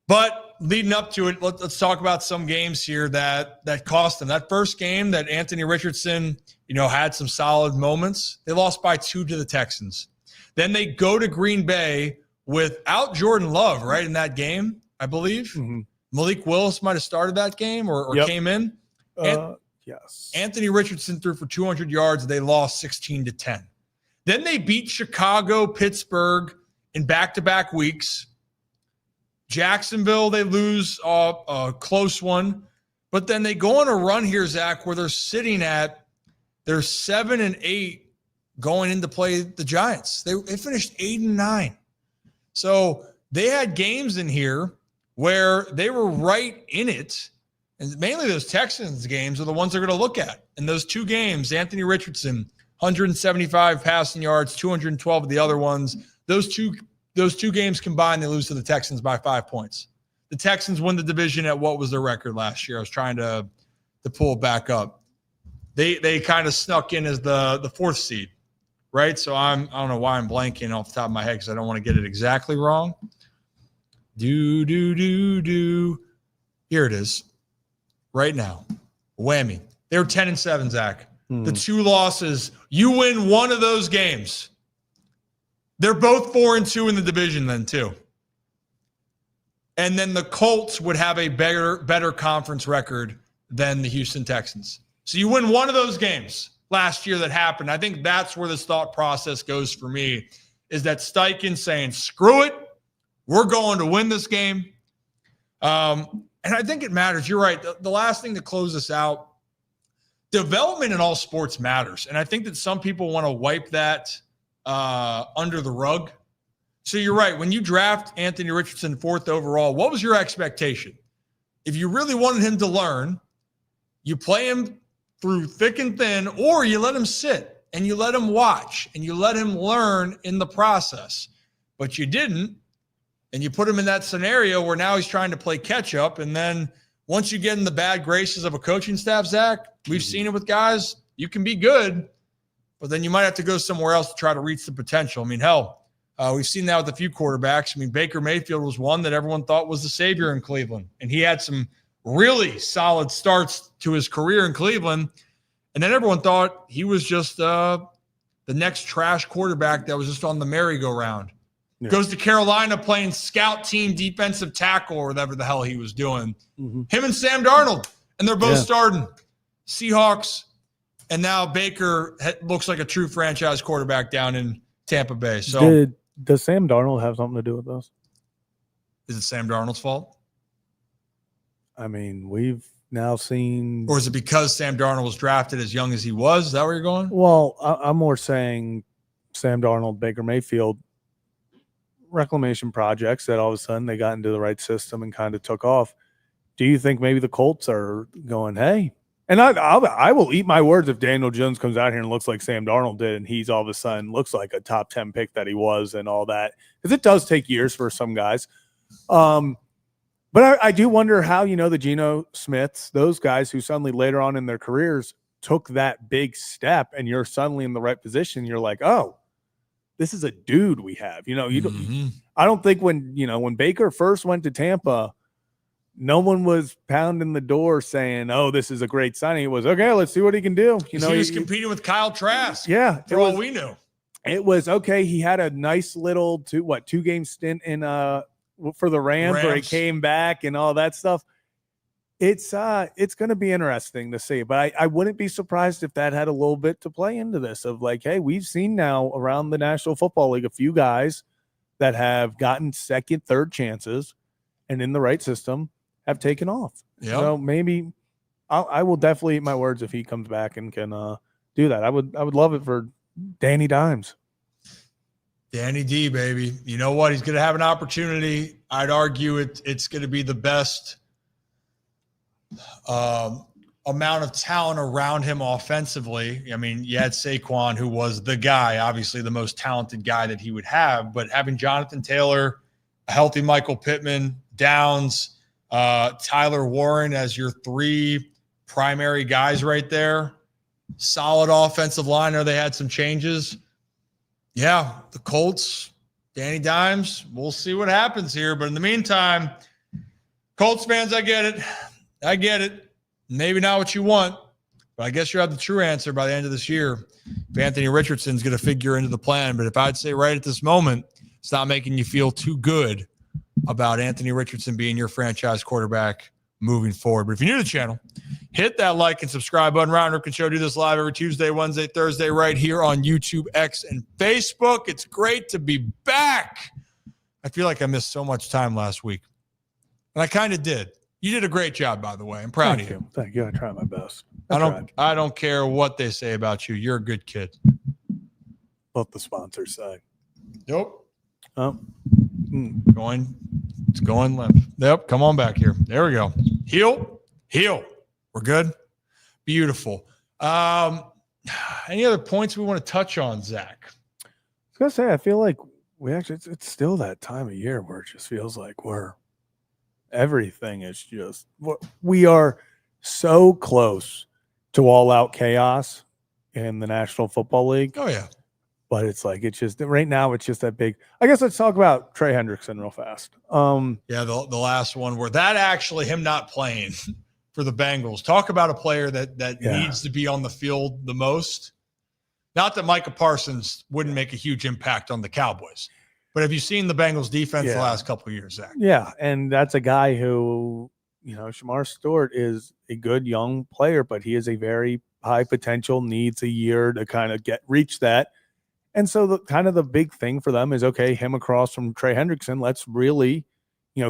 But leading up to it, let's talk about some games here that cost them. That first game that Anthony Richardson, had some solid moments. They lost by 2 to the Texans. Then they go to Green Bay without Jordan Love, right, in that game, I believe. Mm-hmm. Malik Willis might have started that game or came in. Yes. Anthony Richardson threw for 200 yards. They lost 16-10. Then they beat Chicago, Pittsburgh in back-to-back weeks. Jacksonville, they lose a close one. But then they go on a run here, Zach, where they're sitting at they're 7-8 going into play the Giants. They finished 8-9. So they had games in here where they were right in it. And mainly those Texans games are the ones they're going to look at. In those 2 games, Anthony Richardson, 175 passing yards, 212 of the other ones. Those two games combined, they lose to the Texans by 5 points. The Texans win the division at what was their record last year? I was trying to pull it back up. They kind of snuck in as the 4th seed, right? So I don't know why I'm blanking off the top of my head because I don't want to get it exactly wrong. Here it is. Right now. Whammy. They were 10-7, Zach. The 2 losses, you win one of those games. They're both 4-2 in the division then too. And then the Colts would have a better conference record than the Houston Texans. So you win one of those games last year that happened. I think that's where this thought process goes for me, is that Steichen saying, screw it, we're going to win this game. And I think it matters. You're right. The last thing to close this out, development in all sports matters. And I think that some people want to wipe that under the rug. So you're right. When you draft Anthony Richardson 4th overall, what was your expectation? If you really wanted him to learn, you play him through thick and thin, or you let him sit and you let him watch and you let him learn in the process. But you didn't. And you put him in that scenario where now he's trying to play catch up. And then once you get in the bad graces of a coaching staff, Zach, we've seen it with guys. You can be good, but then you might have to go somewhere else to try to reach the potential. I mean, hell, we've seen that with a few quarterbacks. I mean, Baker Mayfield was one that everyone thought was the savior in Cleveland. And he had some really solid starts to his career in Cleveland. And then everyone thought he was just the next trash quarterback that was just on the merry-go-round. Yeah. Goes to Carolina playing scout team defensive tackle or whatever the hell he was doing. Mm-hmm. Him and Sam Darnold, and they're both starting. Seahawks, and now Baker looks like a true franchise quarterback down in Tampa Bay. So does Sam Darnold have something to do with this? Is it Sam Darnold's fault? I mean, we've now seen. Or is it because Sam Darnold was drafted as young as he was? Is that where you're going? Well, I'm more saying Sam Darnold, Baker Mayfield, reclamation projects that all of a sudden they got into the right system and kind of took off. Do you think maybe the Colts are going, hey? And I will eat my words if Daniel Jones comes out here and looks like Sam Darnold did, and he's all of a sudden looks like a top 10 pick that he was and all that. Because it does take years for some guys. But I do wonder how, the Geno Smiths, those guys who suddenly later on in their careers took that big step and you're suddenly in the right position. You're like, oh, this is a dude we have. You know, Mhm. I don't think when Baker first went to Tampa, no one was pounding the door saying, "Oh, this is a great signing." It was okay. Let's see what he can do. You know, he was competing with Kyle Trask. Yeah, for all we knew. It was okay. He had a nice little 2-game stint in for the Rams where he came back and all that stuff. It's going to be interesting to see, but I wouldn't be surprised if that had a little bit to play into this of like, hey, we've seen now around the National Football League a few guys that have gotten second, third chances and in the right system have taken off. Yep. So maybe I will definitely eat my words if he comes back and can do that. I would love it for Danny Dimes. Danny D, baby. You know what? He's going to have an opportunity. I'd argue it's going to be the best amount of talent around him offensively. I mean, you had Saquon, who was the guy, obviously the most talented guy that he would have, but having Jonathan Taylor, a healthy Michael Pittman, Downs, Tyler Warren as your three primary guys right there, solid offensive line. Or they had some changes. Yeah, the Colts, Danny Dimes, we'll see what happens here. But in the meantime, Colts fans, I get it. Maybe not what you want, but I guess you have the true answer by the end of this year. If Anthony Richardson's going to figure into the plan. But if I'd say right at this moment, it's not making you feel too good about Anthony Richardson being your franchise quarterback moving forward. But if you're new to the channel, hit that like and subscribe button. Ryan Ripken Show. Do this live every Tuesday, Wednesday, Thursday, right here on YouTube, X, and Facebook. It's great to be back. I feel like I missed so much time last week, and I kind of did. You did a great job, by the way. I'm proud of you. Thank you. I tried my best. I don't care what they say about you. You're a good kid. Both the sponsors say. Yep. Oh. It's going limp. Yep. Come on back here. There we go. Heel. We're good. Beautiful. Any other points we want to touch on, Zach? I was gonna say, I feel like it's still that time of year where it just feels like everything is just, we are so close to all out chaos in the National Football League. Oh yeah. But it's like, it's just right now, it's just that big. I guess let's talk about Trey Hendrickson real fast. Yeah, the last one where that actually him not playing for the Bengals. Talk about a player that needs to be on the field the most. Not that Micah Parsons wouldn't make a huge impact on the Cowboys, but have you seen the Bengals defense the last couple of years, Zach? Yeah, and that's a guy who, Shamar Stewart is a good young player, but he is a very high potential, needs a year to kind of reach that. And so the big thing for them is, okay, him across from Trey Hendrickson, let's really,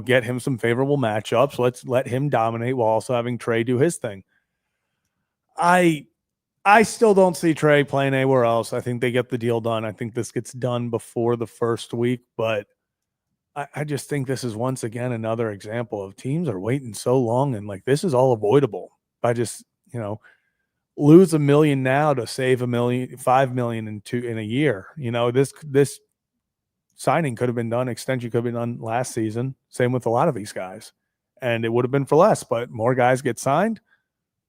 get him some favorable matchups. Let's let him dominate while also having Trey do his thing. I still don't see Trey playing anywhere else. I think they get the deal done. I think this gets done before the first week, but I just think this is once again another example of teams are waiting so long, and like this is all avoidable by just, lose $1 million now to save $5 million in a year. This signing could have been done, extension could have been done last season. Same with a lot of these guys, and it would have been for less. But more guys get signed,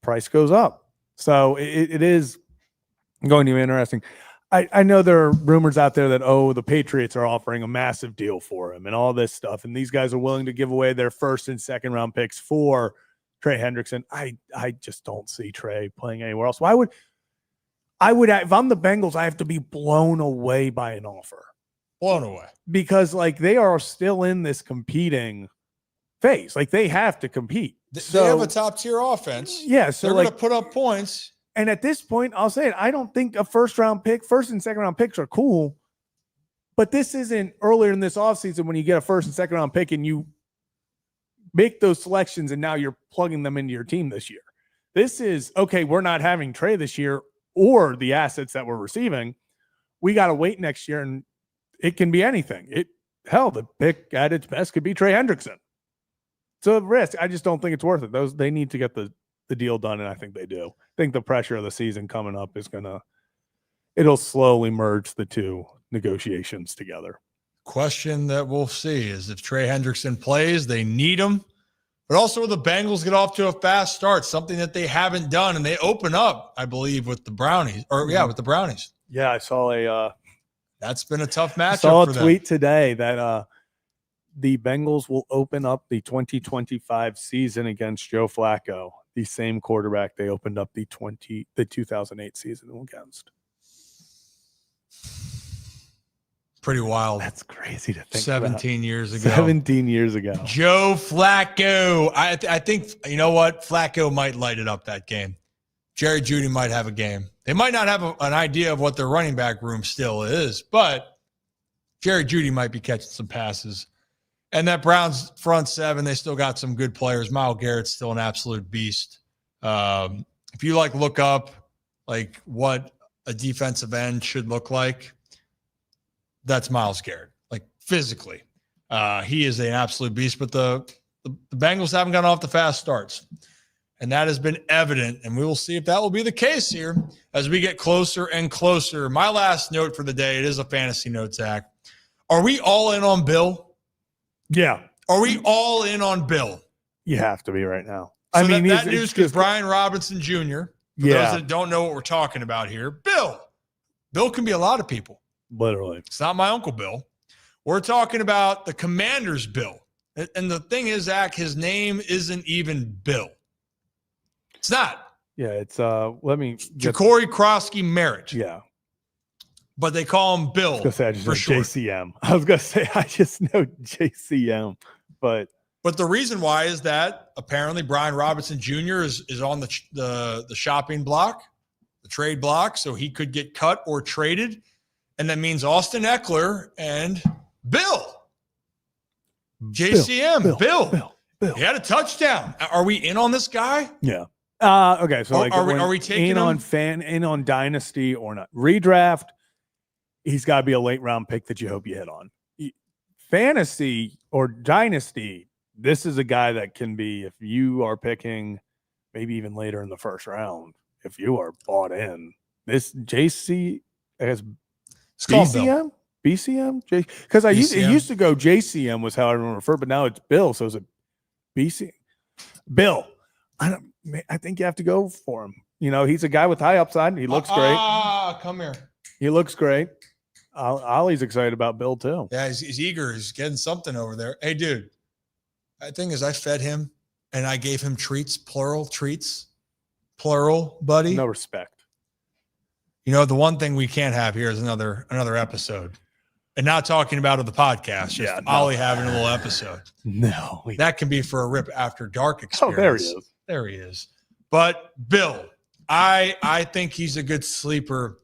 price goes up. So it is going to be interesting. I know there are rumors out there that the Patriots are offering a massive deal for him and all this stuff, and these guys are willing to give away their first and second round picks for Trey Hendrickson. I just don't see Trey playing anywhere else. Why would if I'm the Bengals, I have to be blown away by an offer. Blown away. Because they are still in this competing phase. Like they have to compete. They have a top tier offense. Yeah. So they're going to put up points. And at this point, I'll say it. I don't think a first and second round picks are cool, but this isn't earlier in this offseason when you get a first and second round pick and you make those selections and now you're plugging them into your team this year. This is, okay, we're not having Trey this year or the assets that we're receiving. We got to wait next year, and it can be anything. The pick at its best could be Trey Hendrickson. So the risk, I just don't think it's worth it. They need to get the deal done, and I think they do. I think the pressure of the season coming up is it'll slowly merge the two negotiations together. Question that we'll see is if Trey Hendrickson plays, they need him, but also the Bengals get off to a fast start, something that they haven't done, and they open up, I believe, with the Brownies. With the Brownies. Yeah, I saw That's been a tough I matchup saw for a them. tweet today that the Bengals will open up the 2025 season against Joe Flacco, the same quarterback they opened up the 2008 season against. Pretty wild. That's crazy to think 17 years about. ago. 17 years ago. Joe Flacco. I think, you know what? Flacco might light it up that game. Jerry Jeudy might have a game. They might not have an idea of what their running back room still is, but Jerry Jeudy might be catching some passes. And that Browns front seven, they still got some good players. Myles Garrett's still an absolute beast. If you look up what a defensive end should look like, that's Myles Garrett. Physically, he is an absolute beast. But the Bengals haven't gotten off the fast starts, and that has been evident. And we will see if that will be the case here as we get closer and closer. My last note for the day, it is a fantasy note, Zach. Are we all in on Bill? Yeah. Are we all in on Bill? You have to be right now. So that news because Brian Robinson Jr., for yeah, those that don't know what we're talking about here, Bill can be a lot of people. Literally. It's not my Uncle Bill. We're talking about the Commander's Bill. And the thing is, Zach, his name isn't even Bill. It's not. Yeah, it's let me Ja'Cory Krosky Merritt. Yeah. But they call him Bill. I was gonna say, for short. JCM. I was gonna say I just know JCM, but the reason why is that apparently Brian Robinson Jr. is on the shopping block, the trade block, so he could get cut or traded, and that means Austin Eckler and Bill, JCM, Bill. He had a touchdown. Are we in on this guy? Yeah. Okay. So are we taking in on dynasty or not? Redraft. He's got to be a late round pick that you hope you hit on. Fantasy or dynasty, this is a guy that can be, if you are picking maybe even later in the first round, if you are bought in, this JC has BCM, because it used to go JCM was how I refer, but now it's Bill. So is it BC? Bill. I think you have to go for him. He's a guy with high upside. He looks great. Come here. He looks great. Ollie's excited about Bill too. Yeah, he's eager. He's getting something over there. Hey, dude. The thing is, I fed him and I gave him treats, plural, buddy. No respect. The one thing we can't have here is another episode. And not talking about the podcast, just Ollie having a little episode. No. That can be for a Rip After Dark experience. Oh, there he is. But Bill, I think he's a good sleeper.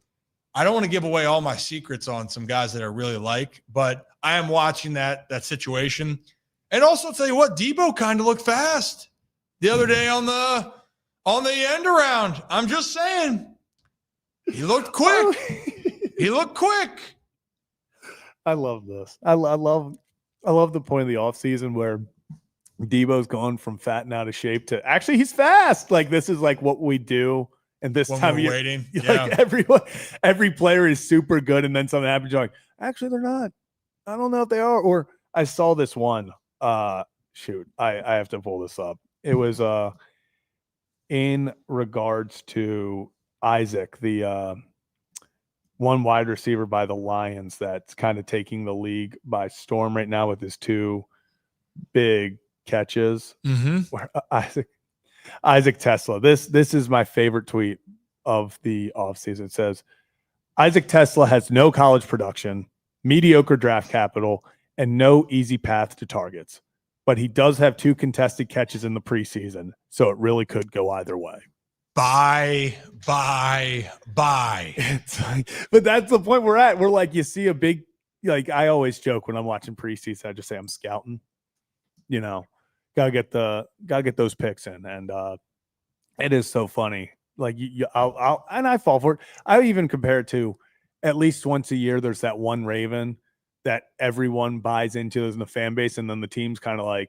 I don't want to give away all my secrets on some guys that I really like, but I am watching that situation. And also tell you what, Debo kind of looked fast the other day on the end around. I'm just saying. He looked quick. He looked quick. I love this. I love the point of the offseason where Debo's gone from fat and out of shape to actually he's fast. This is what we do. And this when time we're you're waiting. every player is super good, and then something happens. You're like, actually, they're not. I don't know if they are. Or I saw this one. Shoot, I have to pull this up. It was in regards to Isaac, the one wide receiver by the Lions that's kind of taking the league by storm right now with his two big catches. Mm-hmm. Where Isaac Tesla. This is my favorite tweet of the offseason. It says, Isaac Tesla has no college production, mediocre draft capital, and no easy path to targets. But he does have 2 contested catches in the preseason, so it really could go either way. Bye. It's but that's the point we're at. We're you see a big, I always joke when I'm watching preseason, I just say I'm scouting. Gotta get those picks in, and it is so funny. And I fall for it. I even compare it to at least once a year. There's that one Raven that everyone buys into in the fan base, and then the team's kind of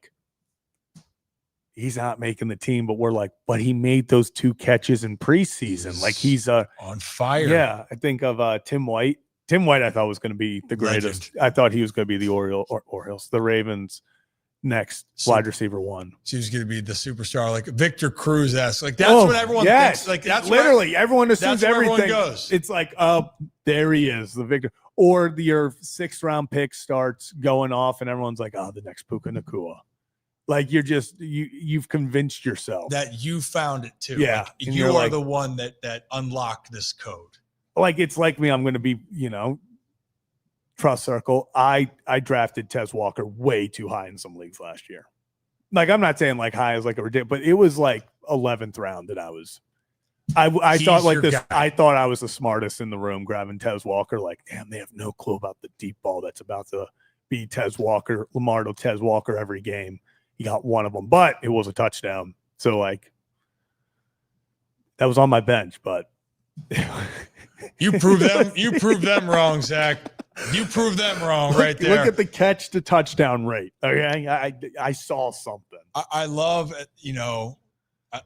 he's not making the team, but we're but he made those 2 catches in preseason. He's on fire. Yeah, I think of Tim White. Tim White, I thought was going to be the greatest. Legend. I thought he was going to be the Orioles, the Ravens' next So- wide receiver one. She was going to be the superstar, like Victor Cruz-esque. Like that's what everyone thinks. Like that's literally everyone assumes that's where everything. everyone goes. It's like, oh, there he is, the Victor. Or your 6th round pick starts going off, and everyone's like, oh, the next Puka Nacua. Like you've convinced yourself that you found it too. Yeah, Like, and you you're are like- the one that unlocked this code. Like it's like me. I'm going to be, trust circle. I drafted Tez Walker way too high in some leagues last year. Like I'm not saying like high as like a ridiculous, but it was like 11th round that I was. I thought like this. Guy. I thought I was the smartest in the room grabbing Tez Walker. Like, damn, they have no clue about the deep ball that's about to be Tez Walker. Lamar to Tez Walker every game. He got one of them, but it was a touchdown. So like that was on my bench, but You proved them wrong, Zach. You proved them wrong right there. Look at the catch to touchdown rate. Okay, I saw something. I love,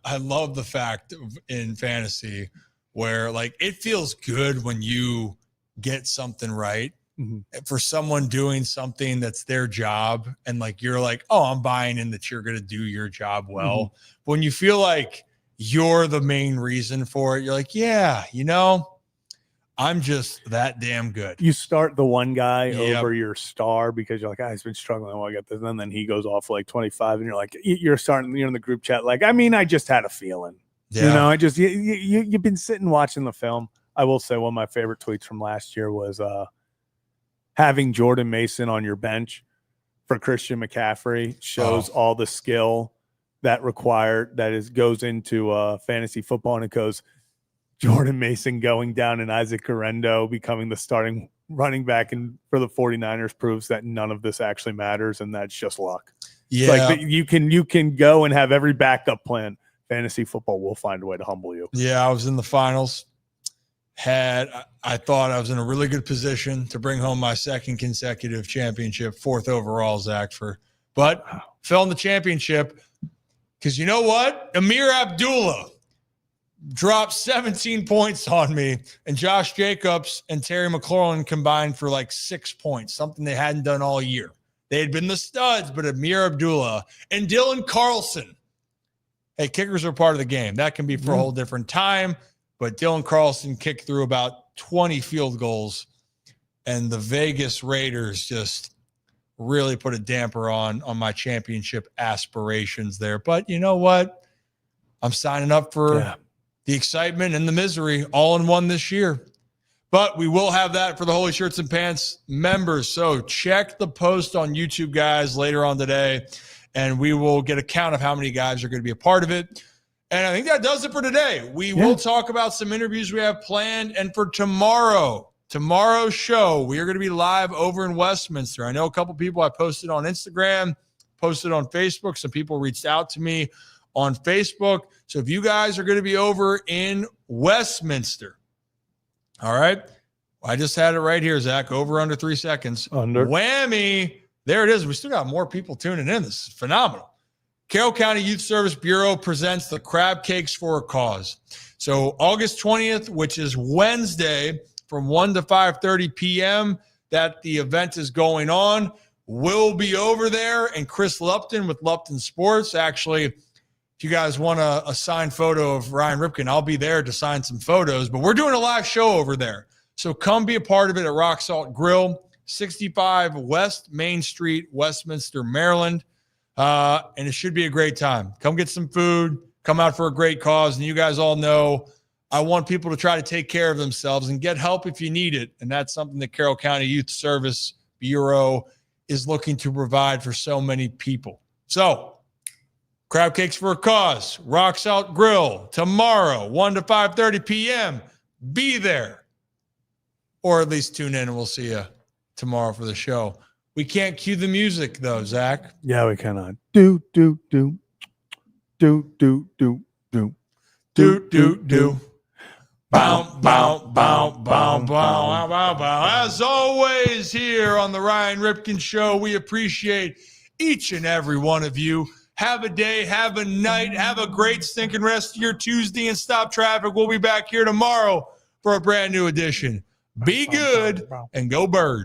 I love the fact in fantasy where like it feels good when you get something right. For someone doing something that's their job, and like you're like, oh, I'm buying in that you're going to do your job well. When you feel like you're the main reason for it, you're like, yeah, I'm just that damn good. You start the one guy over your star because you're like, he's been struggling. I get this, and then he goes off for like 25, and you're like, you're in the group chat. Like, I mean, I just had a feeling. Yeah. You've been sitting watching the film. I will say one of my favorite tweets from last year was having Jordan Mason on your bench for Christian McCaffrey shows all the skill that goes into fantasy football, and it goes Jordan Mason going down and Isaac Guerrero becoming the starting running back for the 49ers proves that none of this actually matters, and that's just luck. Yeah, like you can go and have every backup plan. Fantasy football will find a way to humble you. Yeah, I was in the finals. I thought I was in a really good position to bring home my 2nd consecutive championship, 4th overall, Zach, but fell in the championship because you know what? Amir Abdullah dropped 17 points on me, and Josh Jacobs and Terry McLaurin combined for like 6 points, something they hadn't done all year. They had been the studs, but Amir Abdullah and Dylan Carlson. Hey, kickers are part of the game. That can be for a whole different time. But Dylan Carlson kicked through about 20 field goals, and the Vegas Raiders just really put a damper on my championship aspirations there. But you know what? I'm signing up for the excitement and the misery all in one this year. But we will have that for the Holy Shirts and Pants members. So check the post on YouTube, guys, later on today, and we will get a count of how many guys are going to be a part of it. And I think that does it for today. We will talk about some interviews we have planned. And for tomorrow's show, we are going to be live over in Westminster. I know a couple people I posted on Instagram, posted on Facebook. Some people reached out to me on Facebook. So if you guys are going to be over in Westminster, all right, I just had it right here, Zach, over under 3 seconds. Under. Whammy. There it is. We still got more people tuning in. This is phenomenal. Carroll County Youth Service Bureau presents the Crab Cakes for a Cause. So August 20th, which is Wednesday, from 1 to 5:30 p.m., that the event is going on. We'll be over there, and Chris Lupton with Lupton Sports. Actually, if you guys want a signed photo of Ryan Ripken, I'll be there to sign some photos. But we're doing a live show over there. So come be a part of it at Rock Salt Grill, 65 West Main Street, Westminster, Maryland. And it should be a great time. Come get some food, come out for a great cause. And you guys all know I want people to try to take care of themselves and get help if you need it. And that's something that Carroll County Youth Service Bureau is looking to provide for so many people. So Crab Cakes for a Cause, Rock Salt Grill, tomorrow, 1 to 5:30 p.m. Be there. Or at least tune in and we'll see you tomorrow for the show. We can't cue the music though, Zach. Yeah, we cannot. Do. Bow, bow, bow, bow, bow, bow, bow. As always, here on the Ryan Ripken Show, we appreciate each and every one of you. Have a day, have a night, have a great stinking rest of your Tuesday, and stop traffic. We'll be back here tomorrow for a brand new edition. Be good and go Bird.